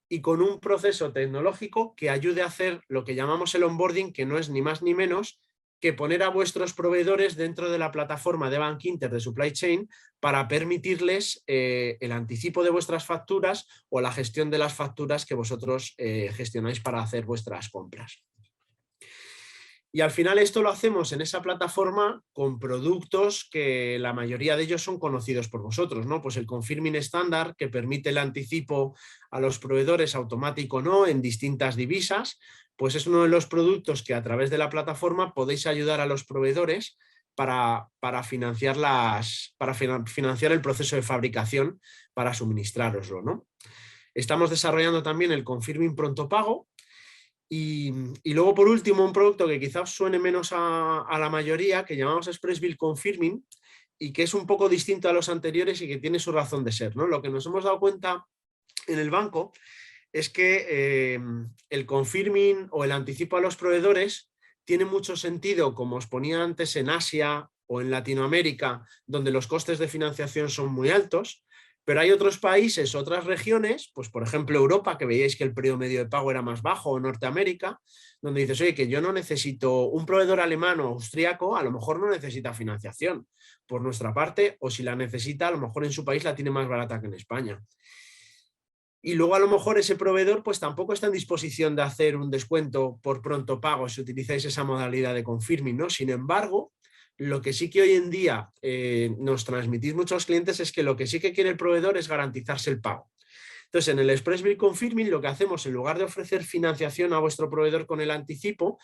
y con un proceso tecnológico que ayude a hacer lo que llamamos el onboarding, que no es ni más ni menos que poner a vuestros proveedores dentro de la plataforma de Bankinter de Supply Chain para permitirles el anticipo de vuestras facturas o la gestión de las facturas que vosotros gestionáis para hacer vuestras compras. Y al final esto lo hacemos en esa plataforma con productos que la mayoría de ellos son conocidos por vosotros, ¿no? Pues el Confirming estándar, que permite el anticipo a los proveedores automático o no en distintas divisas, pues es uno de los productos que a través de la plataforma podéis ayudar a los proveedores para financiar financiar el proceso de fabricación para suministrároslo, ¿no? Estamos desarrollando también el Confirming Pronto Pago. Y luego, por último, un producto que quizás suene menos a la mayoría, que llamamos Express Bill Confirming, y que es un poco distinto a los anteriores y que tiene su razón de ser, ¿no? Lo que nos hemos dado cuenta en el banco es que el confirming o el anticipo a los proveedores tiene mucho sentido, como os ponía antes, en Asia o en Latinoamérica, donde los costes de financiación son muy altos. Pero hay otros países, otras regiones, pues por ejemplo Europa, que veíais que el periodo medio de pago era más bajo, o Norteamérica, donde dices, oye, que yo no necesito un proveedor alemán o austríaco, a lo mejor no necesita financiación por nuestra parte, o si la necesita, a lo mejor en su país la tiene más barata que en España. Y luego a lo mejor ese proveedor pues tampoco está en disposición de hacer un descuento por pronto pago si utilizáis esa modalidad de confirming, ¿no? Sin embargo, lo que sí que hoy en día nos transmitís muchos clientes es que lo que sí que quiere el proveedor es garantizarse el pago. Entonces, en el Express Bill Confirming lo que hacemos, en lugar de ofrecer financiación a vuestro proveedor con el anticipo,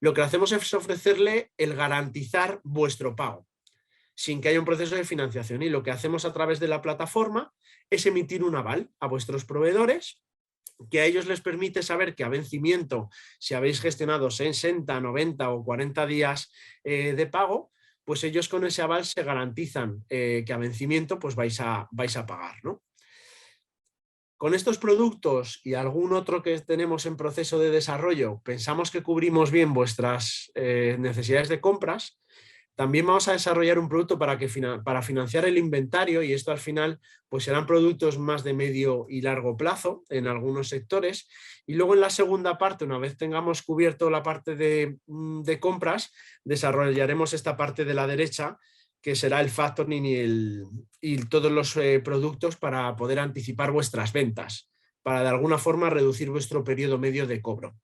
lo que hacemos es ofrecerle el garantizar vuestro pago, sin que haya un proceso de financiación. Y lo que hacemos a través de la plataforma es emitir un aval a vuestros proveedores, que a ellos les permite saber que a vencimiento, si habéis gestionado 60, 90 o 40 días de pago, pues ellos con ese aval se garantizan que a vencimiento pues vais a pagar, ¿no? Con estos productos y algún otro que tenemos en proceso de desarrollo, pensamos que cubrimos bien vuestras necesidades de compras. También vamos a desarrollar un producto para financiar el inventario, y esto al final pues serán productos más de medio y largo plazo en algunos sectores. Y luego en la segunda parte, una vez tengamos cubierto la parte de compras, desarrollaremos esta parte de la derecha, que será el factoring y todos los productos para poder anticipar vuestras ventas, para de alguna forma reducir vuestro periodo medio de cobro.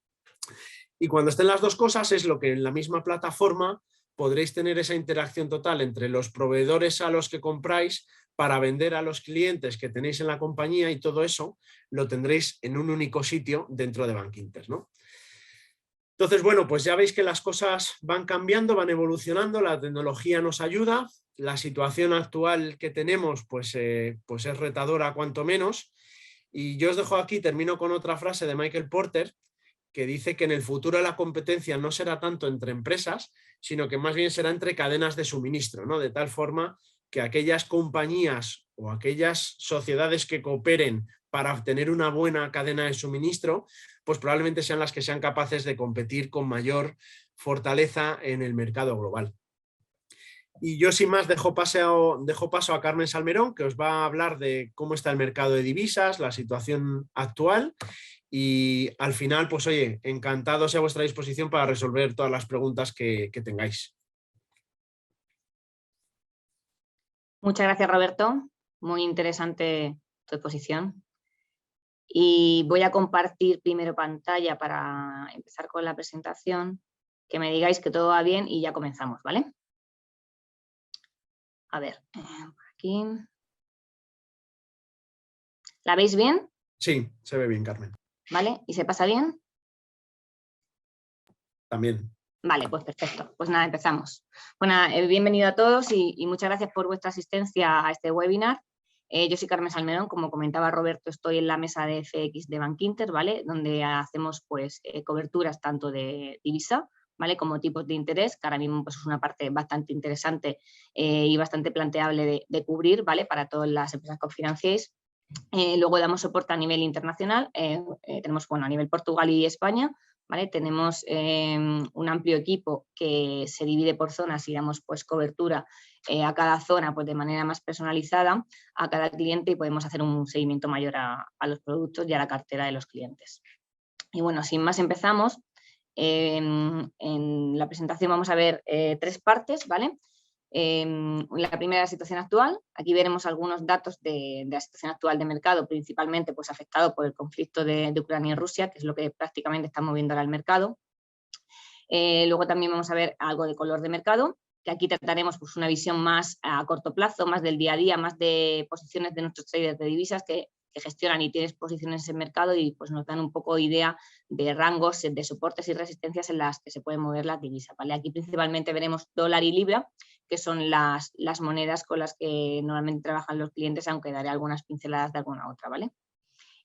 Y cuando estén las dos cosas es lo que en la misma plataforma podréis tener esa interacción total entre los proveedores a los que compráis para vender a los clientes que tenéis en la compañía, y todo eso lo tendréis en un único sitio dentro de Bankinter, ¿no? Entonces, bueno, pues ya veis que las cosas van cambiando, van evolucionando, la tecnología nos ayuda, la situación actual que tenemos pues es retadora cuanto menos, y yo os dejo aquí, termino con otra frase de Michael Porter, que dice que en el futuro la competencia no será tanto entre empresas, sino que más bien será entre cadenas de suministro, ¿no? De tal forma que aquellas compañías o aquellas sociedades que cooperen para tener una buena cadena de suministro, pues probablemente sean las que sean capaces de competir con mayor fortaleza en el mercado global. Y yo sin más dejo paso a Carmen Salmerón, que os va a hablar de cómo está el mercado de divisas, la situación actual. Y al final, pues oye, encantados y a vuestra disposición para resolver todas las preguntas que tengáis. Muchas gracias, Roberto. Muy interesante tu exposición. Y voy a compartir primero pantalla para empezar con la presentación, que me digáis que todo va bien y ya comenzamos, ¿vale? A ver, por aquí. ¿La veis bien? Sí, se ve bien, Carmen. ¿Vale? ¿Y se pasa bien? También. Vale, pues perfecto. Pues nada, empezamos. Bueno, bienvenido a todos y muchas gracias por vuestra asistencia a este webinar. Yo soy Carmen Salmerón, como comentaba Roberto, estoy en la mesa de FX de Bankinter, ¿vale? Donde hacemos pues coberturas tanto de divisa, ¿vale? Como tipos de interés, que ahora mismo pues, es una parte bastante interesante y bastante planteable de cubrir, ¿vale? Para todas las empresas que os financiéis. Luego damos soporte a nivel internacional, tenemos bueno, a nivel Portugal y España, ¿vale? Tenemos un amplio equipo que se divide por zonas y damos pues, cobertura a cada zona pues, de manera más personalizada a cada cliente, y podemos hacer un seguimiento mayor a los productos y a la cartera de los clientes. Y bueno, sin más empezamos. En la presentación vamos a ver tres partes, ¿vale? La primera, la situación actual. Aquí veremos algunos datos de la situación actual de mercado, principalmente pues, afectado por el conflicto de Ucrania y Rusia, que es lo que prácticamente está moviendo ahora el mercado. Luego también vamos a ver algo de color de mercado, que aquí trataremos pues, una visión más a corto plazo, más del día a día, más de posiciones de nuestros traders de divisas que gestionan y tienen posiciones en el mercado y pues, nos dan un poco idea de rangos, de soportes y resistencias en las que se pueden mover las divisas. ¿Vale? Aquí principalmente veremos dólar y libra, que son las monedas con las que normalmente trabajan los clientes, aunque daré algunas pinceladas de alguna otra. ¿Vale?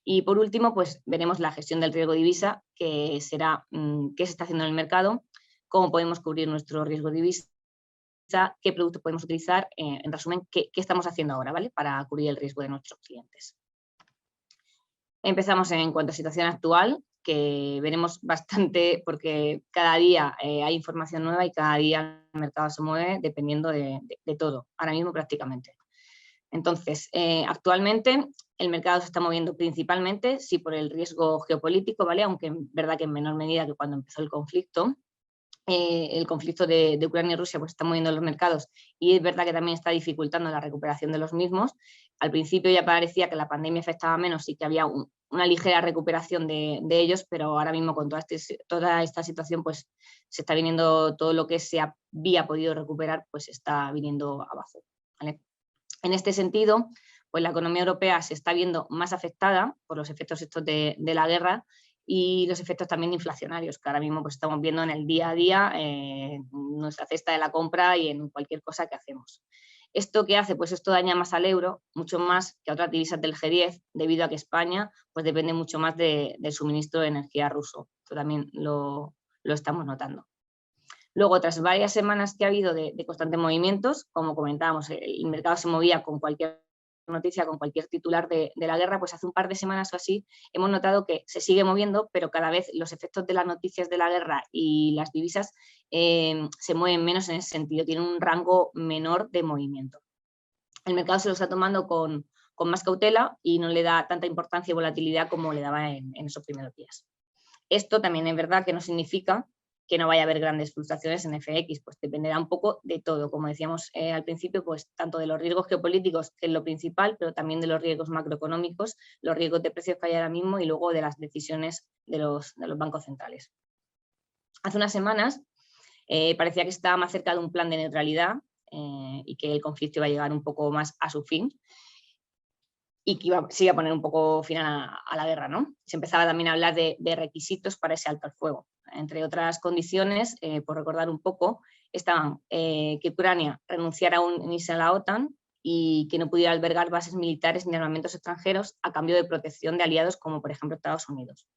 Y por último, pues veremos la gestión del riesgo divisa, que será qué se está haciendo en el mercado, cómo podemos cubrir nuestro riesgo divisa, qué productos podemos utilizar, en resumen, qué estamos haciendo ahora, ¿vale? Para cubrir el riesgo de nuestros clientes. Empezamos en cuanto a situación actual, que veremos bastante porque cada día hay información nueva y cada día el mercado se mueve dependiendo de todo, ahora mismo prácticamente. Entonces, actualmente el mercado se está moviendo principalmente, sí, por el riesgo geopolítico, ¿vale? Aunque es verdad que en menor medida que cuando empezó el conflicto. El conflicto de Ucrania y Rusia pues está moviendo los mercados y es verdad que también está dificultando la recuperación de los mismos. Al principio ya parecía que la pandemia afectaba menos y que había una ligera recuperación de ellos, pero ahora mismo con toda esta situación pues se está viniendo todo lo que se había podido recuperar, pues está viniendo abajo. ¿Vale? En este sentido, pues la economía europea se está viendo más afectada por los efectos estos de la guerra y los efectos también inflacionarios que ahora mismo pues estamos viendo en el día a día, en nuestra cesta de la compra y en cualquier cosa que hacemos. ¿Esto qué hace? Pues esto daña más al euro, mucho más que a otras divisas del G10, debido a que España pues depende mucho más del suministro de energía ruso. Esto también lo estamos notando. Luego, tras varias semanas que ha habido de constantes movimientos, como comentábamos, el mercado se movía con cualquier noticia, con cualquier titular de la guerra, pues hace un par de semanas o así hemos notado que se sigue moviendo, pero cada vez los efectos de las noticias de la guerra y las divisas se mueven menos en ese sentido, tienen un rango menor de movimiento. El mercado se lo está tomando con más cautela y no le da tanta importancia y volatilidad como le daba en esos primeros días. Esto también es verdad que no significa que no vaya a haber grandes fluctuaciones en FX, pues dependerá un poco de todo, como decíamos al principio, pues tanto de los riesgos geopolíticos, que es lo principal, pero también de los riesgos macroeconómicos, los riesgos de precios que hay ahora mismo y luego de las decisiones de los bancos centrales. Hace unas semanas parecía que estaba más cerca de un plan de neutralidad y que el conflicto iba a llegar un poco más a su fin y que se iba a poner un poco final a la guerra, ¿no? Se empezaba también a hablar de requisitos para ese alto al fuego. Entre otras condiciones, por recordar un poco, estaban que Ucrania renunciara a unirse a la OTAN y que no pudiera albergar bases militares ni armamentos extranjeros a cambio de protección de aliados como por ejemplo Estados Unidos.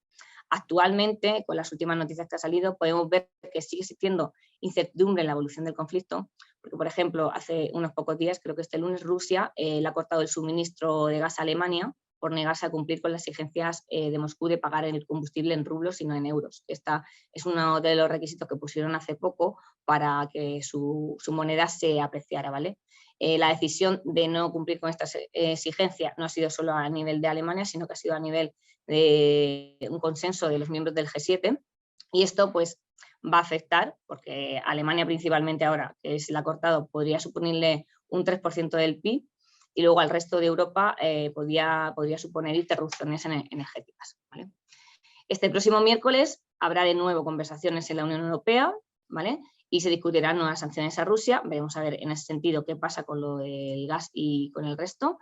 Actualmente, con las últimas noticias que han salido, podemos ver que sigue existiendo incertidumbre en la evolución del conflicto, porque, por ejemplo, hace unos pocos días, creo que este lunes, Rusia le ha cortado el suministro de gas a Alemania por negarse a cumplir con las exigencias de Moscú de pagar el combustible en rublos y no en euros. Esta es uno de los requisitos que pusieron hace poco para que su moneda se apreciara, ¿vale? La decisión de no cumplir con estas exigencias no ha sido solo a nivel de Alemania, sino que ha sido a nivel de un consenso de los miembros del G7 y esto pues va a afectar, porque Alemania principalmente ahora, que se le ha cortado, podría suponerle un 3% del PIB y luego al resto de Europa podría suponer interrupciones energéticas. ¿Vale? Este próximo miércoles habrá de nuevo conversaciones en la Unión Europea, ¿vale? Y se discutirán nuevas sanciones a Rusia. Veremos a ver en ese sentido qué pasa con lo del gas y con el resto.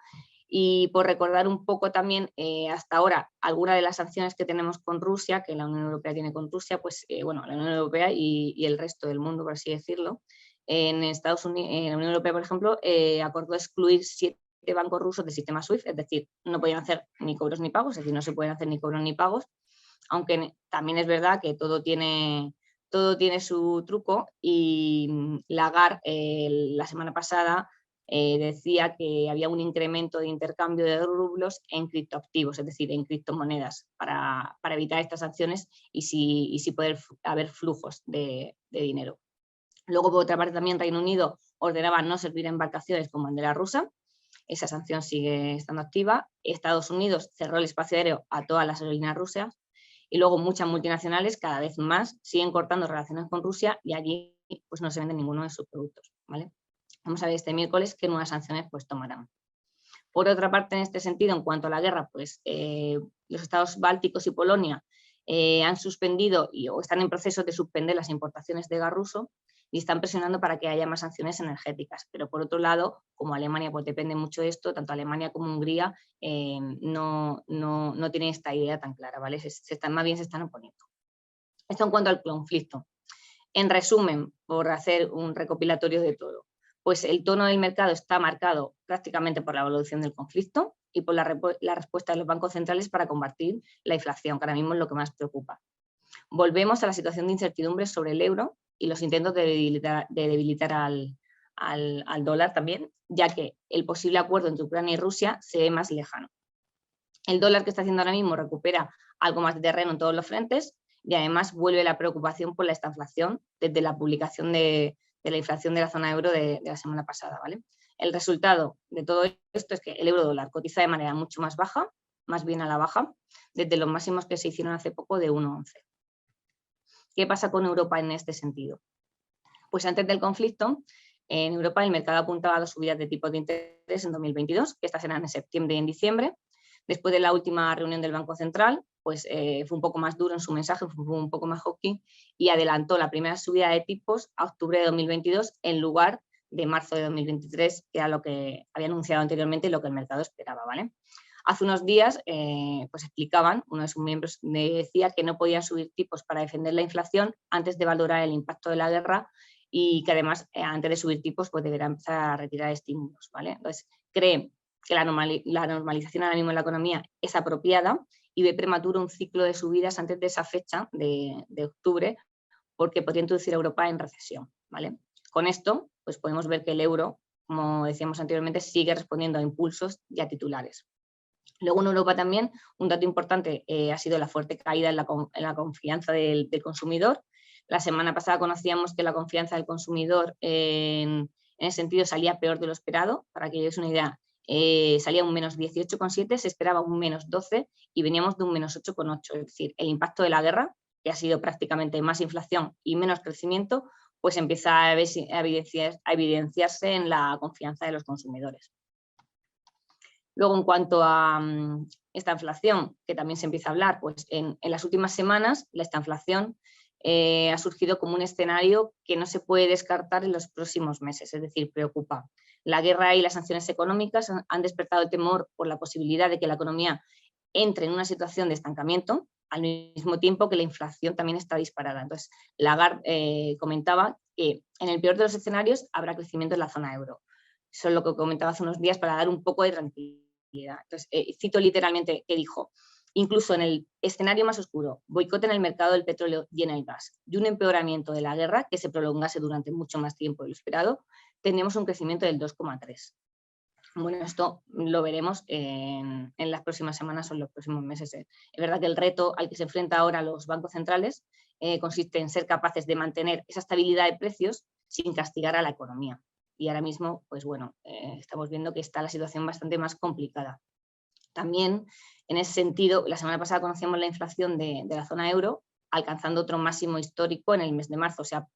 Y por recordar un poco también, hasta ahora, algunas de las sanciones que tenemos con Rusia, que la Unión Europea tiene con Rusia, pues bueno, la Unión Europea y el resto del mundo, por así decirlo. En Estados Unidos, en la Unión Europea, por ejemplo, acordó excluir 7 bancos rusos del sistema SWIFT, es decir, no podían hacer ni cobros ni pagos, es decir, no se pueden hacer ni cobros ni pagos, aunque también es verdad que todo tiene su truco y Lagarde la semana pasada decía que había un incremento de intercambio de rublos en criptoactivos, es decir, en criptomonedas, para evitar estas sanciones y si poder haber flujos de dinero. Luego, por otra parte, también Reino Unido ordenaba no servir embarcaciones con bandera rusa. Esa sanción sigue estando activa. Estados Unidos cerró el espacio aéreo a todas las aerolíneas rusas y luego muchas multinacionales cada vez más siguen cortando relaciones con Rusia y allí pues no se vende ninguno de sus productos, ¿vale? Vamos a ver este miércoles qué nuevas sanciones pues tomarán. Por otra parte, en este sentido, en cuanto a la guerra, pues los estados bálticos y Polonia han suspendido o están en proceso de suspender las importaciones de gas ruso y están presionando para que haya más sanciones energéticas. Pero por otro lado, como Alemania pues depende mucho de esto, tanto Alemania como Hungría no tienen esta idea tan clara, ¿vale? Más bien se están oponiendo. Esto en cuanto al conflicto. En resumen, por hacer un recopilatorio de todo, pues el tono del mercado está marcado prácticamente por la evolución del conflicto y por la respuesta de los bancos centrales para combatir la inflación, que ahora mismo es lo que más preocupa. Volvemos a la situación de incertidumbre sobre el euro y los intentos de debilitar al dólar también, ya que el posible acuerdo entre Ucrania y Rusia se ve más lejano. El dólar que está haciendo ahora mismo recupera algo más de terreno en todos los frentes y además vuelve la preocupación por la estanflación desde la publicación de la inflación de la zona euro de la semana pasada, ¿vale? El resultado de todo esto es que el euro dólar cotiza de manera mucho más baja, más bien a la baja, desde los máximos que se hicieron hace poco de 1,11. ¿Qué pasa con Europa en este sentido? Pues antes del conflicto, en Europa el mercado apuntaba a 2 subidas de tipos de interés en 2022, que estas serán en septiembre y en diciembre. Después de la última reunión del Banco Central, pues fue un poco más duro en su mensaje, fue un poco más hawking y adelantó la primera subida de tipos a octubre de 2022 en lugar de marzo de 2023, que era lo que había anunciado anteriormente y lo que el mercado esperaba, ¿vale? Hace unos días pues explicaban, uno de sus miembros me decía que no podían subir tipos para defender la inflación antes de valorar el impacto de la guerra y que además antes de subir tipos pues deberá empezar a retirar estímulos, ¿vale? Entonces cree que la normalización ahora mismo en la economía es apropiada y ve prematuro un ciclo de subidas antes de esa fecha de octubre porque podría introducir a Europa en recesión, ¿vale? Con esto pues podemos ver que el euro, como decíamos anteriormente, sigue respondiendo a impulsos y a titulares. Luego en Europa también un dato importante ha sido la fuerte caída en la confianza del consumidor. La semana pasada conocíamos que la confianza del consumidor en ese sentido salía peor de lo esperado. Para que os una idea, salía un menos 18,7, se esperaba un menos 12 y veníamos de un menos 8,8. Es decir, el impacto de la guerra, que ha sido prácticamente más inflación y menos crecimiento, pues empieza a evidenciarse en la confianza de los consumidores. Luego, en cuanto a esta inflación, que también se empieza a hablar, pues en las últimas semanas esta inflación ha surgido como un escenario que no se puede descartar en los próximos meses, es decir, preocupa. La guerra y las sanciones económicas han despertado el temor por la posibilidad de que la economía entre en una situación de estancamiento, al mismo tiempo que la inflación también está disparada. Entonces, Lagarde comentaba que en el peor de los escenarios habrá crecimiento en la zona euro. Eso es lo que comentaba hace unos días para dar un poco de tranquilidad. Entonces, cito literalmente que dijo: incluso en el escenario más oscuro, boicot en el mercado del petróleo y en el gas, y un empeoramiento de la guerra que se prolongase durante mucho más tiempo de lo esperado, tendríamos un crecimiento del 2,3. Bueno, esto lo veremos en las próximas semanas o en los próximos meses. Es verdad que el reto al que se enfrentan ahora los bancos centrales consiste en ser capaces de mantener esa estabilidad de precios sin castigar a la economía. Y ahora mismo, pues bueno, estamos viendo que está la situación bastante más complicada. También, en ese sentido, la semana pasada conocíamos la inflación de la zona euro, alcanzando otro máximo histórico en el mes de marzo. O sea,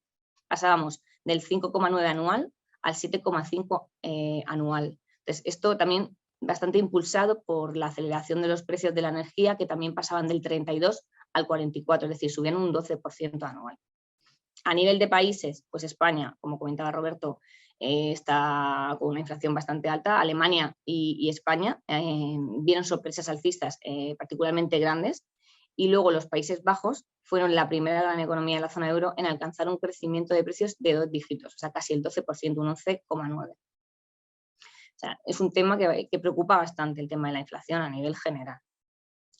pasábamos del 5,9 anual al 7,5 anual. Entonces, esto también bastante impulsado por la aceleración de los precios de la energía, que también pasaban del 32 al 44, es decir, subían un 12% anual. A nivel de países, pues España, como comentaba Roberto, está con una inflación bastante alta. Alemania y España vieron sorpresas alcistas particularmente grandes, y luego los Países Bajos fueron la primera gran economía de la zona euro en alcanzar un crecimiento de precios de 2 dígitos, o sea, casi el 12%, un 11,9%. O sea, es un tema que preocupa bastante, el tema de la inflación a nivel general.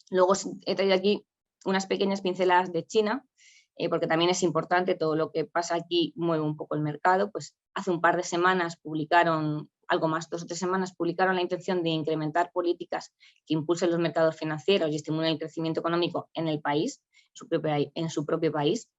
Luego he traído aquí unas pequeñas pinceladas de China, porque también es importante, todo lo que pasa aquí mueve un poco el mercado. Pues hace un par de semanas publicaron, algo más, 2 o 3 semanas, publicaron la intención de incrementar políticas que impulsen los mercados financieros y estimulen el crecimiento económico en el país, en su propio país.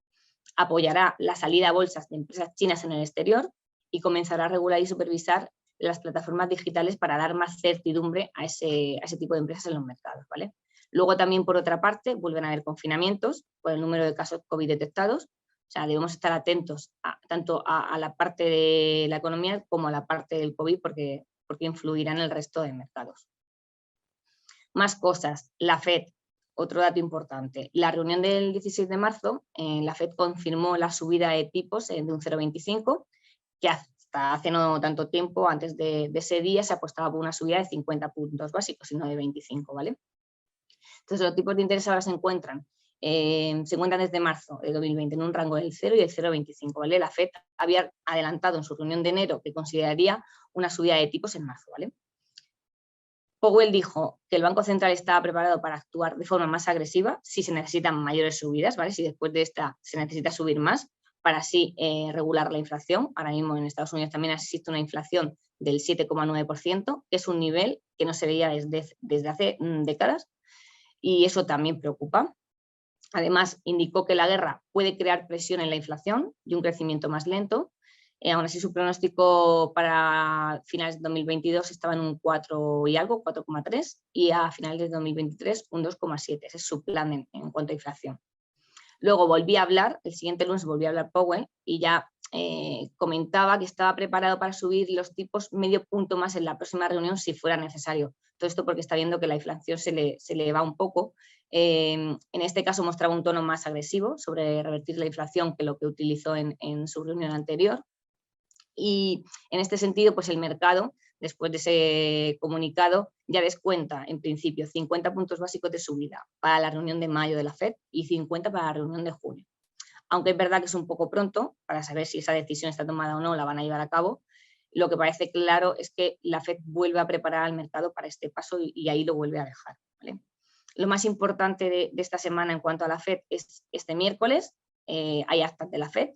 Apoyará la salida a bolsas de empresas chinas en el exterior y comenzará a regular y supervisar las plataformas digitales para dar más certidumbre a ese tipo de empresas en los mercados, ¿vale? Luego también, por otra parte, vuelven a haber confinamientos por el número de casos COVID detectados. O sea, debemos estar atentos tanto a la parte de la economía como a la parte del COVID porque influirá en el resto de mercados. Más cosas. La FED otro dato importante. La reunión del 16 de marzo, la FED confirmó la subida de tipos de un 0,25, que hasta hace no tanto tiempo, antes de ese día, se apostaba por una subida de 50 puntos básicos y no de 25, ¿vale? Entonces, los tipos de interés ahora se encuentran desde marzo de 2020 en un rango del 0 y el 0,25, ¿vale? La FED había adelantado en su reunión de enero que consideraría una subida de tipos en marzo, ¿vale? Powell dijo que el Banco Central estaba preparado para actuar de forma más agresiva si se necesitan mayores subidas, ¿vale? Si después de esta se necesita subir más para así regular la inflación. Ahora mismo en Estados Unidos también existe una inflación del 7,9%, que es un nivel que no se veía desde hace décadas, y eso también preocupa. Además, indicó que la guerra puede crear presión en la inflación y un crecimiento más lento. Aún así, su pronóstico para finales de 2022 estaba en un 4 y algo, 4,3, y a finales de 2023 un 2,7. Ese es su plan en cuanto a inflación. Luego volví a hablar, el siguiente lunes volví a hablar Powell y ya comentaba que estaba preparado para subir los tipos medio punto más en la próxima reunión si fuera necesario. Todo esto porque está viendo que la inflación se le va un poco. En este caso mostraba un tono más agresivo sobre revertir la inflación que lo que utilizó en su reunión anterior. Y en este sentido, pues el mercado, después de ese comunicado, ya descuenta en principio 50 puntos básicos de subida para la reunión de mayo de la FED y 50 para la reunión de junio. Aunque es verdad que es un poco pronto para saber si esa decisión está tomada o no, la van a llevar a cabo, lo que parece claro es que la FED vuelve a preparar al mercado para este paso y ahí lo vuelve a dejar, ¿vale? Lo más importante de esta semana en cuanto a la FED es este miércoles, hay actas de la FED,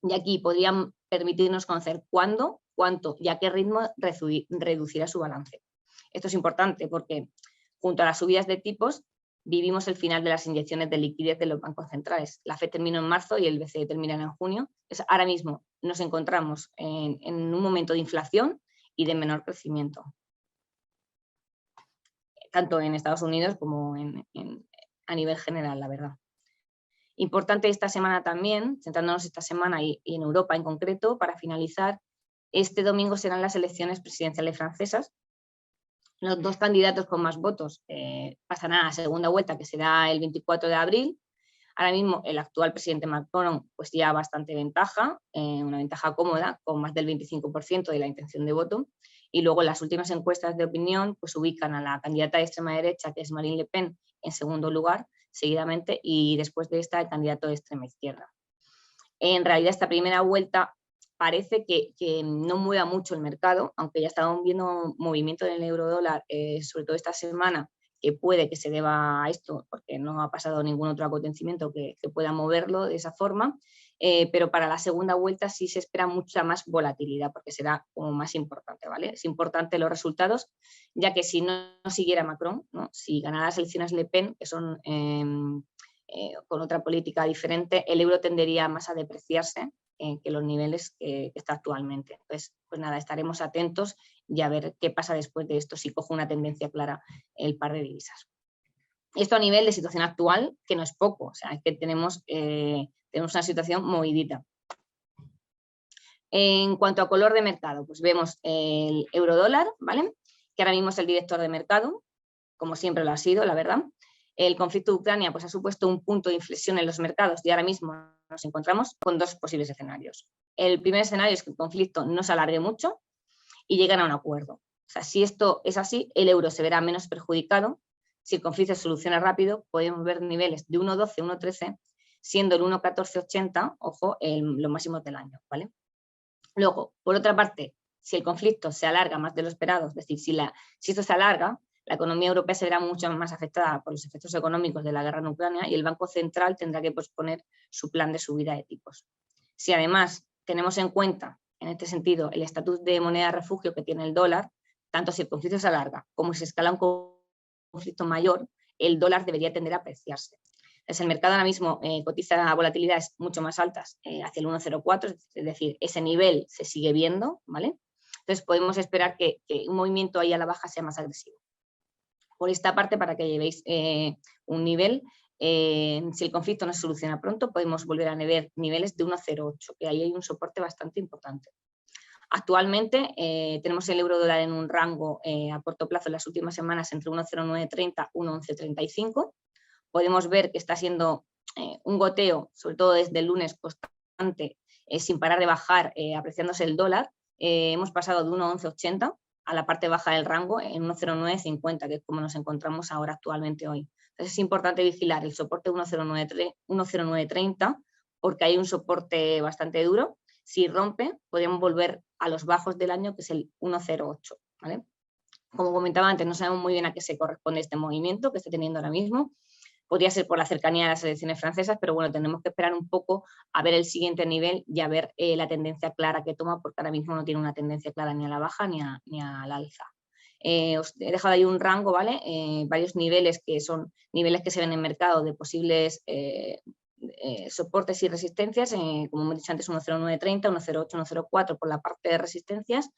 y aquí podrían permitirnos conocer cuándo, cuánto y a qué ritmo reducirá su balance. Esto es importante porque junto a las subidas de tipos vivimos el final de las inyecciones de liquidez de los bancos centrales. La FED terminó en marzo y el BCE termina en junio. Entonces, ahora mismo nos encontramos en un momento de inflación y de menor crecimiento, tanto en Estados Unidos como a nivel general, la verdad. Importante esta semana también, centrándonos esta semana y en Europa en concreto, para finalizar, este domingo serán las elecciones presidenciales francesas. Los dos candidatos con más votos pasarán a la segunda vuelta, que será el 24 de abril. Ahora mismo el actual presidente Macron pues lleva bastante ventaja, una ventaja cómoda, con más del 25% de la intención de voto. Y luego las últimas encuestas de opinión pues ubican a la candidata de extrema derecha, que es Marine Le Pen, en segundo lugar, seguidamente, y después de esta el candidato de extrema izquierda. En realidad esta primera vuelta parece que no mueva mucho el mercado, aunque ya estamos viendo movimiento en el euro-dólar, sobre todo esta semana, que puede que se deba a esto, porque no ha pasado ningún otro acontecimiento que pueda moverlo de esa forma, pero para la segunda vuelta sí se espera mucha más volatilidad, porque será como más importante, ¿vale? Es importante los resultados, ya que si no siguiera Macron, ¿no? Si ganara las elecciones Le Pen, que son con otra política diferente, el euro tendería más a depreciarse que los niveles que está actualmente. Entonces, pues nada, estaremos atentos y a ver qué pasa después de esto, si coge una tendencia clara el par de divisas. Esto a nivel de situación actual, que no es poco, o sea, es que tenemos una situación movidita. En cuanto a color de mercado, pues vemos el eurodólar, ¿vale? Que ahora mismo es el director de mercado, como siempre lo ha sido, la verdad. El conflicto de Ucrania pues, ha supuesto un punto de inflexión en los mercados y ahora mismo nos encontramos con dos posibles escenarios. El primer escenario es que el conflicto no se alargue mucho y lleguen a un acuerdo. O sea, si esto es así, el euro se verá menos perjudicado. Si el conflicto se soluciona rápido, podemos ver niveles de 1,12, 1,13, siendo el 1,1480, ojo, los máximos del año, ¿vale? Luego, por otra parte, si el conflicto se alarga más de lo esperado, es decir, si esto se alarga, la economía europea se verá mucho más afectada por los efectos económicos de la guerra en Ucrania y el Banco Central tendrá que posponer su plan de subida de tipos. Si además tenemos en cuenta, en este sentido, el estatus de moneda de refugio que tiene el dólar, tanto si el conflicto se alarga como si se escala un conflicto mayor, el dólar debería tender a apreciarse. Entonces, el mercado ahora mismo cotiza volatilidades mucho más altas, hacia el 1,04, es decir, ese nivel se sigue viendo, ¿vale? Entonces, podemos esperar que un movimiento ahí a la baja sea más agresivo. Por esta parte, para que llevéis un nivel, si el conflicto no se soluciona pronto, podemos volver a ver niveles de 1,08, que ahí hay un soporte bastante importante. Actualmente tenemos el euro dólar en un rango a corto plazo en las últimas semanas entre 1,0930 y 1,1135, podemos ver que está siendo un goteo, sobre todo desde el lunes, constante, sin parar de bajar, apreciándose el dólar. Hemos pasado de 1,1180 a la parte baja del rango en 1,0950, que es como nos encontramos ahora actualmente hoy. Entonces es importante vigilar el soporte 1,0930 porque hay un soporte bastante duro. Si rompe, podríamos volver a los bajos del año, que es el 1,08, ¿vale? Como comentaba antes, no sabemos muy bien a qué se corresponde este movimiento que está teniendo ahora mismo. Podría ser por la cercanía de las elecciones francesas, pero bueno, tenemos que esperar un poco a ver el siguiente nivel y a ver la tendencia clara que toma, porque ahora mismo no tiene una tendencia clara ni a la baja ni al alza. Os he dejado ahí un rango, ¿vale? Varios niveles que son niveles que se ven en mercado de posibles soportes y resistencias, como hemos dicho antes, 1,0930, 1,08, 1,04 por la parte de resistencias.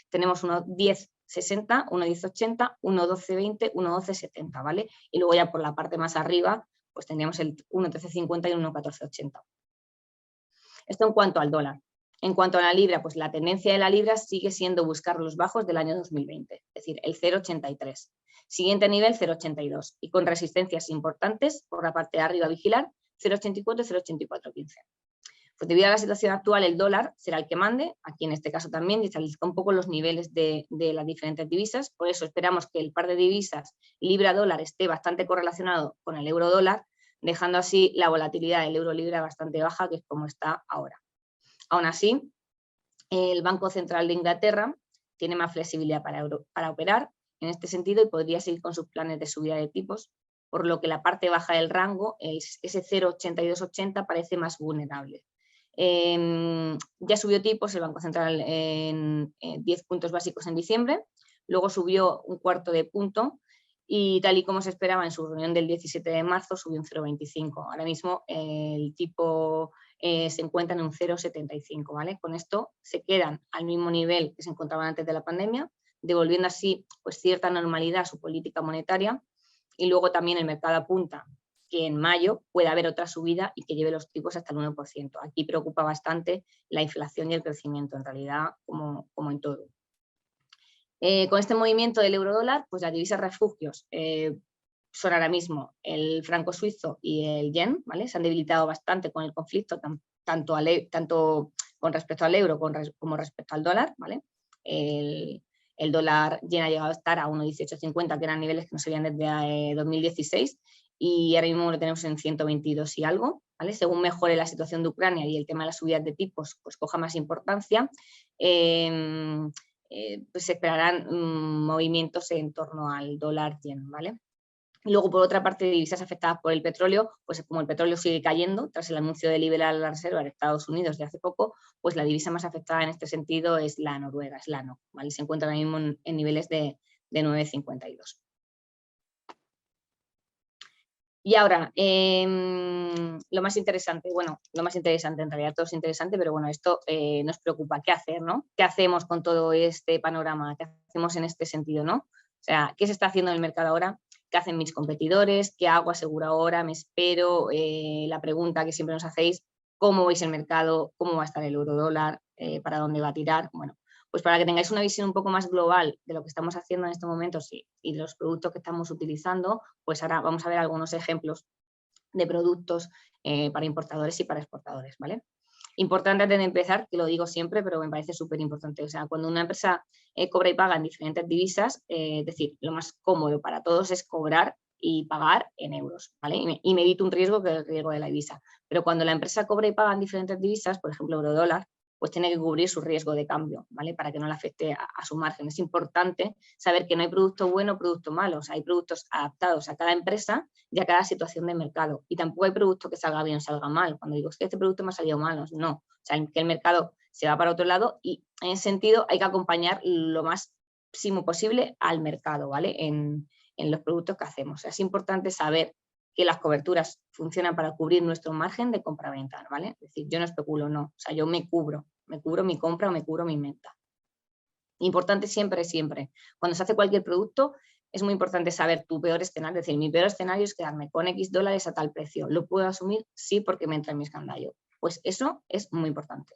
Tenemos 1,1060, 1,1080, 1,1220, 1,1270, ¿vale? Y luego ya por la parte más arriba, pues tendríamos el 1,1350 y 1,1480. Esto en cuanto al dólar. En cuanto a la libra, pues la tendencia de la libra sigue siendo buscar los bajos del año 2020, es decir, el 0,83. Siguiente nivel, 0,82. Y con resistencias importantes, por la parte de arriba vigilar, 0,84 y 0,8415. Pues debido a la situación actual, el dólar será el que mande, aquí en este caso también, y estabiliza un poco los niveles de las diferentes divisas. Por eso esperamos que el par de divisas libra-dólar esté bastante correlacionado con el euro-dólar, dejando así la volatilidad del euro-libra bastante baja, que es como está ahora. Aún así, el Banco Central de Inglaterra tiene más flexibilidad para operar en este sentido y podría seguir con sus planes de subida de tipos, por lo que la parte baja del rango, ese 0,8280, parece más vulnerable. Ya subió tipos el Banco Central en 10 puntos básicos en diciembre, luego subió un cuarto de punto y tal y como se esperaba en su reunión del 17 de marzo subió un 0,25. Ahora mismo el tipo se encuentra en un 0,75, ¿vale? Con esto se quedan al mismo nivel que se encontraban antes de la pandemia, devolviendo así pues cierta normalidad a su política monetaria, y luego también el mercado apunta que en mayo puede haber otra subida y que lleve los tipos hasta el 1%. Aquí preocupa bastante la inflación y el crecimiento, en realidad, como en todo. Con este movimiento del euro-dólar, pues las divisas refugios son ahora mismo el franco suizo y el yen, ¿vale? Se han debilitado bastante con el conflicto, tanto con respecto al euro como respecto al dólar, ¿vale? El dólar yen ha llegado a estar a 1,1850, que eran niveles que no se veían desde 2016, y ahora mismo lo tenemos en 122 y algo, ¿vale? Según mejore la situación de Ucrania y el tema de las subidas de tipos pues coja más importancia, pues se esperarán movimientos en torno al dólar yen, ¿vale? Y luego, por otra parte, divisas afectadas por el petróleo, pues como el petróleo sigue cayendo, tras el anuncio de liberar la reserva de Estados Unidos de hace poco, pues la divisa más afectada en este sentido es la noruega, es la NOK, ¿vale? Se encuentra ahora mismo en niveles de 9,52. Y ahora, lo más interesante, en realidad todo es interesante, pero bueno, esto nos preocupa. ¿Qué hacer, no? ¿Qué hacemos con todo este panorama? ¿Qué hacemos en este sentido, no? O sea, ¿qué se está haciendo en el mercado ahora? ¿Qué hacen mis competidores? ¿Qué hago? ¿Aseguro ahora? ¿Me espero? La pregunta que siempre nos hacéis, ¿cómo veis el mercado? ¿Cómo va a estar el euro-dólar? ¿Para dónde va a tirar? Bueno, pues para que tengáis una visión un poco más global de lo que estamos haciendo en estos momentos y de los productos que estamos utilizando, pues ahora vamos a ver algunos ejemplos de productos para importadores y para exportadores, ¿vale? Importante antes de empezar, que lo digo siempre, pero me parece súper importante. O sea, cuando una empresa cobra y paga en diferentes divisas, es decir, lo más cómodo para todos es cobrar y pagar en euros, ¿vale? Y me evito un riesgo que es el riesgo de la divisa. Pero cuando la empresa cobra y paga en diferentes divisas, por ejemplo, euro-dólar, pues tiene que cubrir su riesgo de cambio, ¿vale? Para que no le afecte a su margen. Es importante saber que no hay producto bueno o producto malo. O sea, hay productos adaptados a cada empresa y a cada situación de mercado. Y tampoco hay producto que salga bien o salga mal. Cuando digo, es que este producto me ha salido mal, no. O sea, que el mercado se va para otro lado y en ese sentido hay que acompañar lo máximo posible al mercado, ¿vale? En los productos que hacemos. O sea, es importante saber que las coberturas funcionan para cubrir nuestro margen de compra-venta, ¿vale? Es decir, yo no especulo, no. O sea, yo me cubro mi compra o me cubro mi venta. Importante siempre, cuando se hace cualquier producto, es muy importante saber tu peor escenario. Es decir, mi peor escenario es quedarme con X dólares a tal precio. ¿Lo puedo asumir? Sí, porque me entra en mi escandallo. Pues eso es muy importante.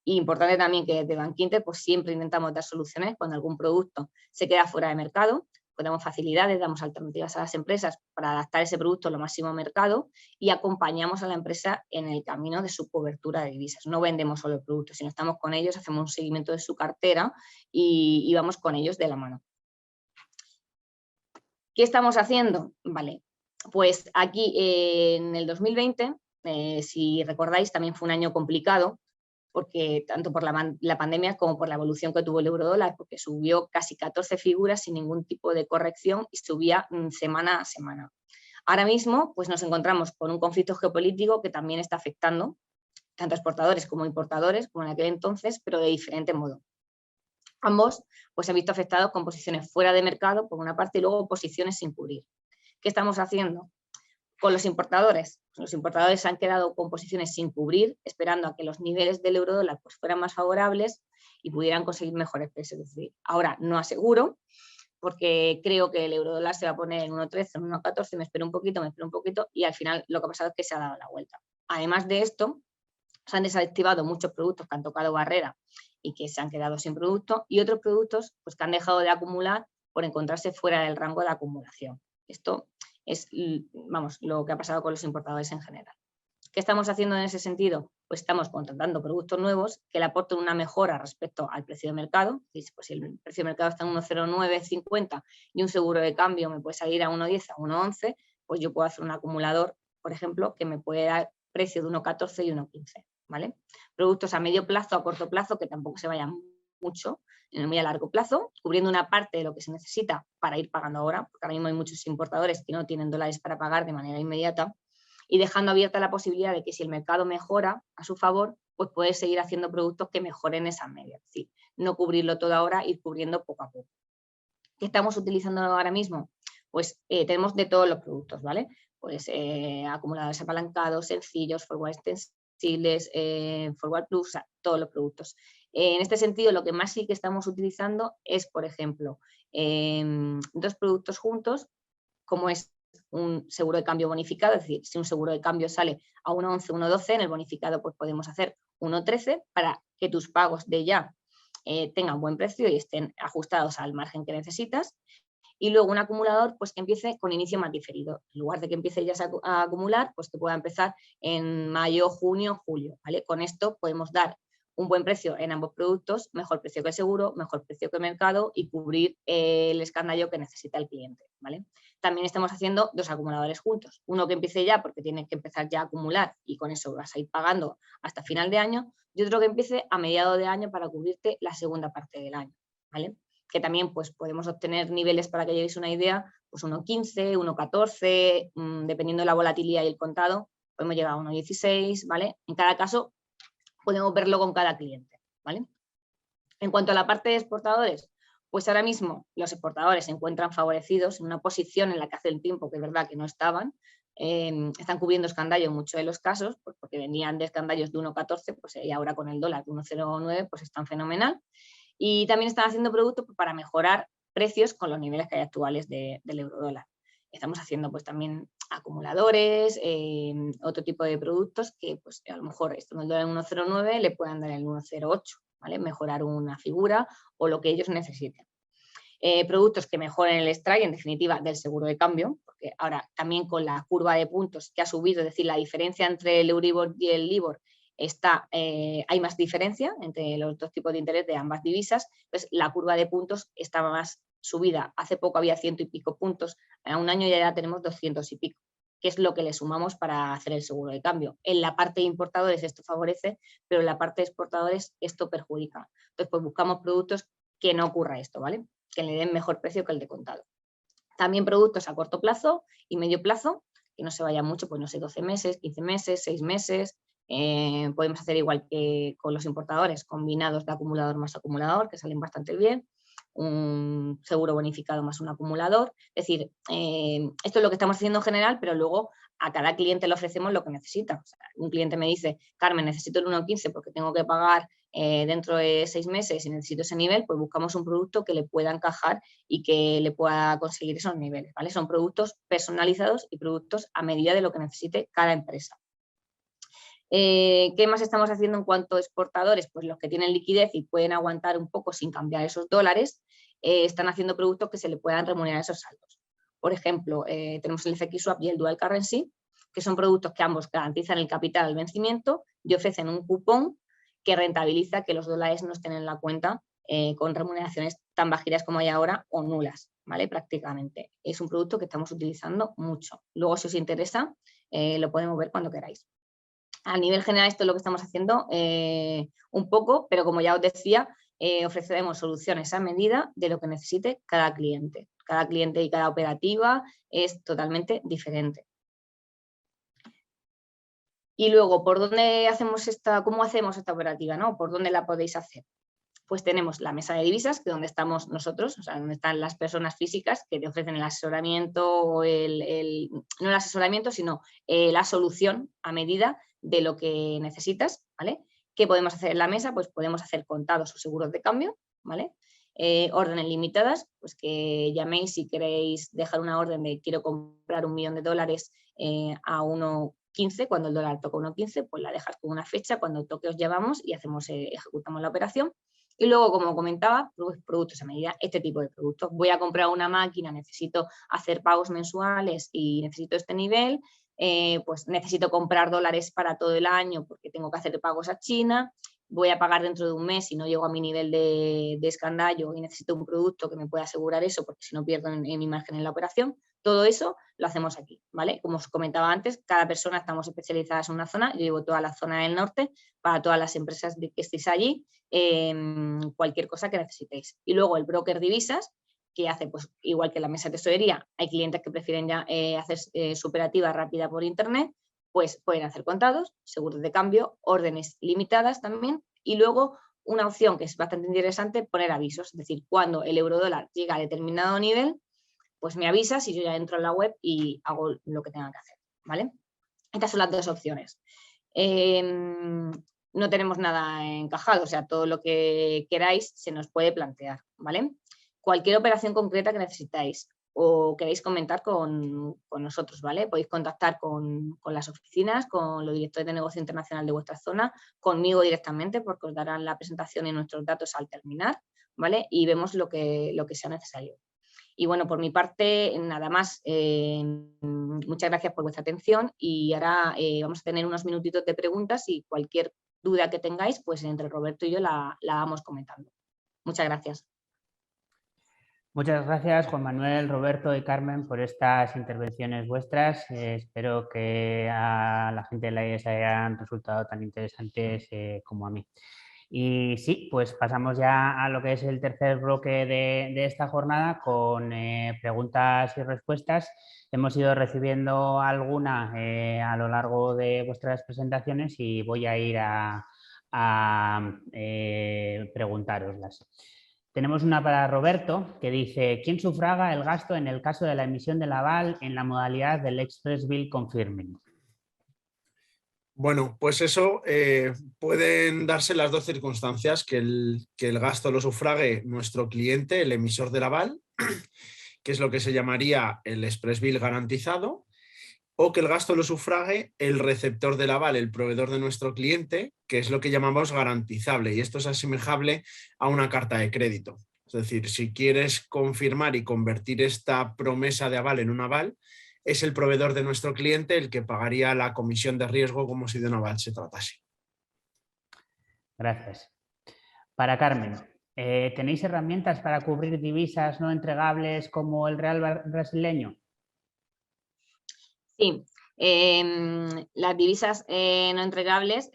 Y importante también que desde Bankinter pues siempre intentamos dar soluciones cuando algún producto se queda fuera de mercado. pues damos facilidades, damos alternativas a las empresas para adaptar ese producto lo máximo al mercado y acompañamos a la empresa en el camino de su cobertura de divisas. No vendemos solo el producto, sino estamos con ellos, hacemos un seguimiento de su cartera y vamos con ellos de la mano. ¿Qué estamos haciendo? Vale, pues aquí en el 2020, si recordáis, también fue un año complicado, porque tanto por la pandemia como por la evolución que tuvo el eurodólar, porque subió casi 14 figuras sin ningún tipo de corrección y subía semana a semana. Ahora mismo pues nos encontramos con un conflicto geopolítico que también está afectando tanto a exportadores como importadores, como en aquel entonces, pero de diferente modo. Ambos pues, se han visto afectados con posiciones fuera de mercado, por una parte, y luego posiciones sin cubrir. ¿Qué estamos haciendo? Con los importadores se han quedado con posiciones sin cubrir, esperando a que los niveles del eurodólar pues, fueran más favorables y pudieran conseguir mejores precios. Es decir, ahora no aseguro, porque creo que el eurodólar se va a poner en 1.13, en 1.14, me espero un poquito, y al final lo que ha pasado es que se ha dado la vuelta. Además de esto, se han desactivado muchos productos que han tocado barrera y que se han quedado sin producto, y otros productos pues, que han dejado de acumular por encontrarse fuera del rango de acumulación. Esto es, vamos, lo que ha pasado con los importadores en general. ¿Qué estamos haciendo en ese sentido? Pues estamos contratando productos nuevos que le aporten una mejora respecto al precio de mercado. Pues si el precio de mercado está en 1.0950 y un seguro de cambio me puede salir a 1.10, a 1.11, pues yo puedo hacer un acumulador, por ejemplo, que me puede dar precio de 1.14 y 1.15. ¿Vale? Productos a medio plazo, a corto plazo, que tampoco se vayan mucho, en el muy a largo plazo, cubriendo una parte de lo que se necesita para ir pagando ahora, porque ahora mismo hay muchos importadores que no tienen dólares para pagar de manera inmediata, y dejando abierta la posibilidad de que si el mercado mejora a su favor, pues puede seguir haciendo productos que mejoren esa media, es decir, no cubrirlo todo ahora, ir cubriendo poco a poco. ¿Qué estamos utilizando ahora mismo? Pues tenemos de todos los productos, ¿vale? Pues acumuladores apalancados, sencillos, forward extensibles, forward plus, o sea, todos los productos. En este sentido, lo que más sí que estamos utilizando es, por ejemplo, dos productos juntos, como es un seguro de cambio bonificado, es decir, si un seguro de cambio sale a 1.11, 1.12, en el bonificado pues podemos hacer 1.13 para que tus pagos de ya tengan buen precio y estén ajustados al margen que necesitas. Y luego un acumulador pues que empiece con inicio más diferido. En lugar de que empiece ya a acumular, pues que pueda empezar en mayo, junio, julio. ¿Vale? Con esto podemos dar un buen precio en ambos productos, mejor precio que el seguro, mejor precio que el mercado y cubrir el escándalo que necesita el cliente. ¿Vale? También estamos haciendo dos acumuladores juntos. Uno que empiece ya porque tiene que empezar ya a acumular y con eso vas a ir pagando hasta final de año, y otro que empiece a mediados de año para cubrirte la segunda parte del año. ¿Vale? Que también pues, podemos obtener niveles, para que llevéis una idea, pues 1.15, 1.14, dependiendo de la volatilidad y el contado, podemos llegar a 1.16, ¿vale? En cada caso, podemos verlo con cada cliente, ¿vale? En cuanto a la parte de exportadores, pues ahora mismo los exportadores se encuentran favorecidos en una posición en la que hace el tiempo que es verdad que no estaban, están cubriendo escandallo en muchos de los casos, pues porque venían de escandallos de 1.14, pues y ahora con el dólar de 1.09, pues están fenomenal. Y también están haciendo productos para mejorar precios con los niveles que hay actuales del eurodólar. Estamos haciendo pues también acumuladores, otro tipo de productos que pues a lo mejor esto en el dólar en 1.09 le puedan dar el 1.08, ¿vale? Mejorar una figura o lo que ellos necesiten. Productos que mejoren el strike, en definitiva, del seguro de cambio, porque ahora también con la curva de puntos que ha subido, es decir, la diferencia entre el Euribor y el Libor, hay más diferencia entre los dos tipos de interés de ambas divisas, pues la curva de puntos está más subida. Hace poco había 100 y pico puntos, a un año ya tenemos 200 y pico, que es lo que le sumamos para hacer el seguro de cambio. En la parte de importadores esto favorece, pero en la parte de exportadores esto perjudica. Entonces, pues buscamos productos que no ocurra esto, ¿vale? Que le den mejor precio que el de contado. También productos a corto plazo y medio plazo, que no se vaya mucho, pues no sé, 12 meses, 15 meses, 6 meses. Podemos hacer igual que con los importadores, combinados de acumulador más acumulador, que salen bastante bien, un seguro bonificado más un acumulador. Es decir, esto es lo que estamos haciendo en general, pero luego a cada cliente le ofrecemos lo que necesita. O sea, un cliente me dice, Carmen, necesito el 1.15 porque tengo que pagar dentro de 6 meses y necesito ese nivel, pues buscamos un producto que le pueda encajar y que le pueda conseguir esos niveles, ¿vale? Son productos personalizados y productos a medida de lo que necesite cada empresa. ¿Qué más estamos haciendo en cuanto a exportadores? Pues los que tienen liquidez y pueden aguantar un poco sin cambiar esos dólares, están haciendo productos que se le puedan remunerar esos saldos. Por ejemplo, tenemos el FX Swap y el Dual Currency, que son productos que ambos garantizan el capital al vencimiento y ofrecen un cupón que rentabiliza que los dólares no estén en la cuenta con remuneraciones tan bajitas como hay ahora o nulas, ¿vale? Prácticamente. Es un producto que estamos utilizando mucho. Luego, si os interesa, lo podemos ver cuando queráis. A nivel general, esto es lo que estamos haciendo un poco, pero como ya os decía, ofreceremos soluciones a medida de lo que necesite cada cliente. Cada cliente y cada operativa es totalmente diferente. Y luego, ¿por dónde hacemos cómo hacemos esta operativa, ¿no? ¿Por dónde la podéis hacer? Pues tenemos la mesa de divisas, que es donde estamos nosotros, o sea, donde están las personas físicas que te ofrecen el asesoramiento, o no el asesoramiento, sino la solución a medida de lo que necesitas, ¿vale? ¿Qué podemos hacer en la mesa? Pues podemos hacer contados o seguros de cambio, ¿vale? Órdenes limitadas, pues que llaméis si queréis dejar una orden de quiero comprar $1 millón a 1,15, cuando el dólar toca 1,15, pues la dejas con una fecha, cuando toque os llamamos y ejecutamos la operación. Y luego, como comentaba, pues productos a medida, este tipo de productos. Voy a comprar una máquina, necesito hacer pagos mensuales y necesito este nivel, pues necesito comprar dólares para todo el año porque tengo que hacer pagos a China, voy a pagar dentro de un mes si no llego a mi nivel de escandallo y necesito un producto que me pueda asegurar eso porque si no pierdo en mi margen en la operación. Todo eso lo hacemos aquí, ¿vale? Como os comentaba antes, cada persona estamos especializadas en una zona. Yo llevo toda la zona del norte para todas las empresas que estéis allí, cualquier cosa que necesitéis. Y luego el broker divisas, que hace pues igual que la mesa de tesorería. Hay clientes que prefieren ya hacer su operativa rápida por internet, pues pueden hacer contados, seguros de cambio, órdenes limitadas también, y luego una opción que es bastante interesante, poner avisos, es decir, cuando el euro dólar llega a determinado nivel, pues me avisas y yo ya entro en la web y hago lo que tenga que hacer, ¿vale? Estas son las dos opciones. No tenemos nada encajado, o sea, todo lo que queráis se nos puede plantear, ¿vale? Cualquier operación concreta que necesitáis o queréis comentar con nosotros, ¿vale? Podéis contactar con las oficinas, con los directores de negocio internacional de vuestra zona, conmigo directamente, porque os darán la presentación y nuestros datos al terminar, ¿vale? Y vemos lo que sea necesario. Y bueno, por mi parte, nada más. Muchas gracias por vuestra atención y ahora vamos a tener unos minutitos de preguntas y cualquier duda que tengáis, pues entre Roberto y yo la vamos comentando. Muchas gracias. Muchas gracias, Juan Manuel, Roberto y Carmen, por estas intervenciones vuestras. Espero que a la gente les hayan resultado tan interesantes como a mí. Y sí, pues pasamos ya a lo que es el tercer bloque de esta jornada con preguntas y respuestas. Hemos ido recibiendo alguna a lo largo de vuestras presentaciones y voy a ir a preguntároslas. Tenemos una para Roberto que dice: ¿quién sufraga el gasto en el caso de la emisión del aval en la modalidad del Express Bill Confirming? Bueno, pues eso pueden darse las dos circunstancias, que el gasto lo sufrague nuestro cliente, el emisor del aval, que es lo que se llamaría el Express Bill garantizado, o que el gasto lo sufrague el receptor del aval, el proveedor de nuestro cliente, que es lo que llamamos garantizable, y esto es asemejable a una carta de crédito. Es decir, si quieres confirmar y convertir esta promesa de aval en un aval, es el proveedor de nuestro cliente el que pagaría la comisión de riesgo como si de un aval se tratase. Gracias. Para Carmen, ¿tenéis herramientas para cubrir divisas no entregables como el real brasileño? Sí, las divisas no entregables,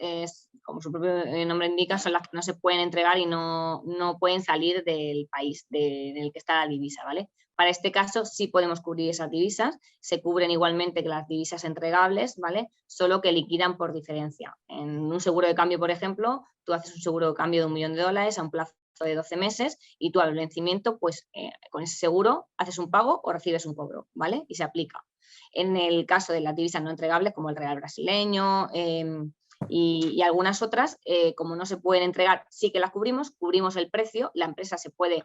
como su propio nombre indica, son las que no se pueden entregar y no pueden salir del país en el que está la divisa, ¿vale? Para este caso sí podemos cubrir esas divisas, se cubren igualmente que las divisas entregables, ¿vale? Solo que liquidan por diferencia. En un seguro de cambio, por ejemplo, tú haces un seguro de cambio de $1 millón a un plazo de 12 meses y tú al vencimiento, pues con ese seguro haces un pago o recibes un cobro, ¿vale? Y se aplica. En el caso de las divisas no entregables, como el real brasileño y algunas otras, como no se pueden entregar, sí que las cubrimos el precio, la empresa se puede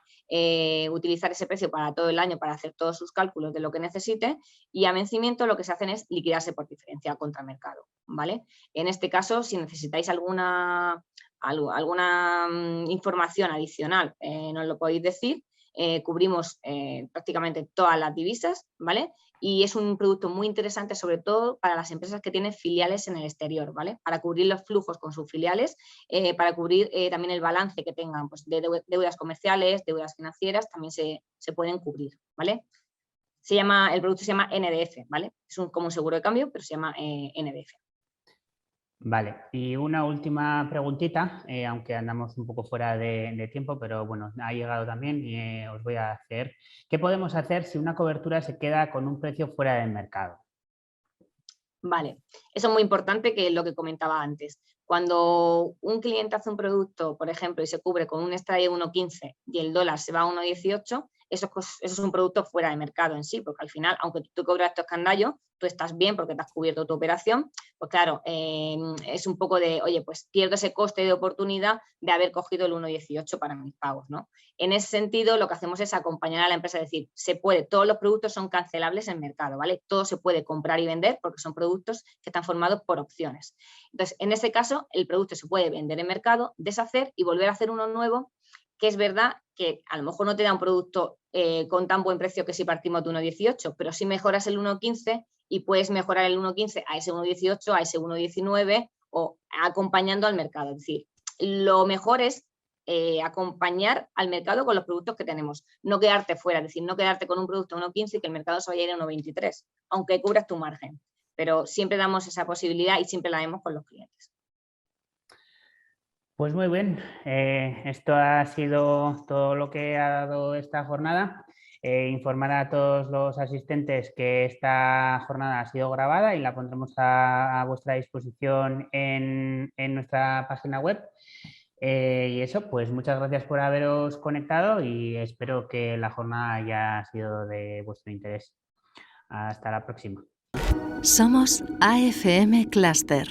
utilizar ese precio para todo el año para hacer todos sus cálculos de lo que necesite, y a vencimiento lo que se hacen es liquidarse por diferencia contra mercado, ¿vale? En este caso, si necesitáis alguna información adicional, nos lo podéis decir. cubrimos prácticamente todas las divisas, ¿vale? Y es un producto muy interesante, sobre todo para las empresas que tienen filiales en el exterior, ¿vale? Para cubrir los flujos con sus filiales, para cubrir también el balance que tengan, pues, de deudas comerciales, deudas financieras, también se pueden cubrir, ¿vale? El producto se llama NDF, ¿vale? Es como un seguro de cambio, pero se llama NDF. Vale, y una última preguntita, aunque andamos un poco fuera de tiempo, pero bueno, ha llegado también y os voy a hacer. ¿Qué podemos hacer si una cobertura se queda con un precio fuera del mercado? Vale, eso es muy importante, que es lo que comentaba antes. Cuando un cliente hace un producto, por ejemplo, y se cubre con un strike de 1,15 y el dólar se va a 1,18, eso es un producto fuera de mercado en sí, porque al final, aunque tú cobras estos escandallos, tú estás bien porque te has cubierto tu operación, pues claro, es un poco de, oye, pues pierdo ese coste de oportunidad de haber cogido el 1,18 para mis pagos, ¿no? En ese sentido, lo que hacemos es acompañar a la empresa, es decir, se puede, todos los productos son cancelables en mercado, ¿vale? Todo se puede comprar y vender porque son productos que están formados por opciones. Entonces, en ese caso, el producto se puede vender en mercado, deshacer y volver a hacer uno nuevo, que es verdad que a lo mejor no te da un producto con tan buen precio que si partimos de 1,18, pero si mejoras el 1,15 y puedes mejorar el 1,15 a ese 1,18, a ese 1,19 o acompañando al mercado. Es decir, lo mejor es acompañar al mercado con los productos que tenemos, no quedarte fuera, es decir, no quedarte con un producto a 1,15 y que el mercado se vaya a ir a 1,23, aunque cubras tu margen. Pero siempre damos esa posibilidad y siempre la vemos con los clientes. Pues muy bien, esto ha sido todo lo que ha dado esta jornada. Informar a todos los asistentes que esta jornada ha sido grabada y la pondremos a vuestra disposición en nuestra página web. Y eso, pues muchas gracias por haberos conectado y espero que la jornada haya sido de vuestro interés. Hasta la próxima. Somos AFM Cluster.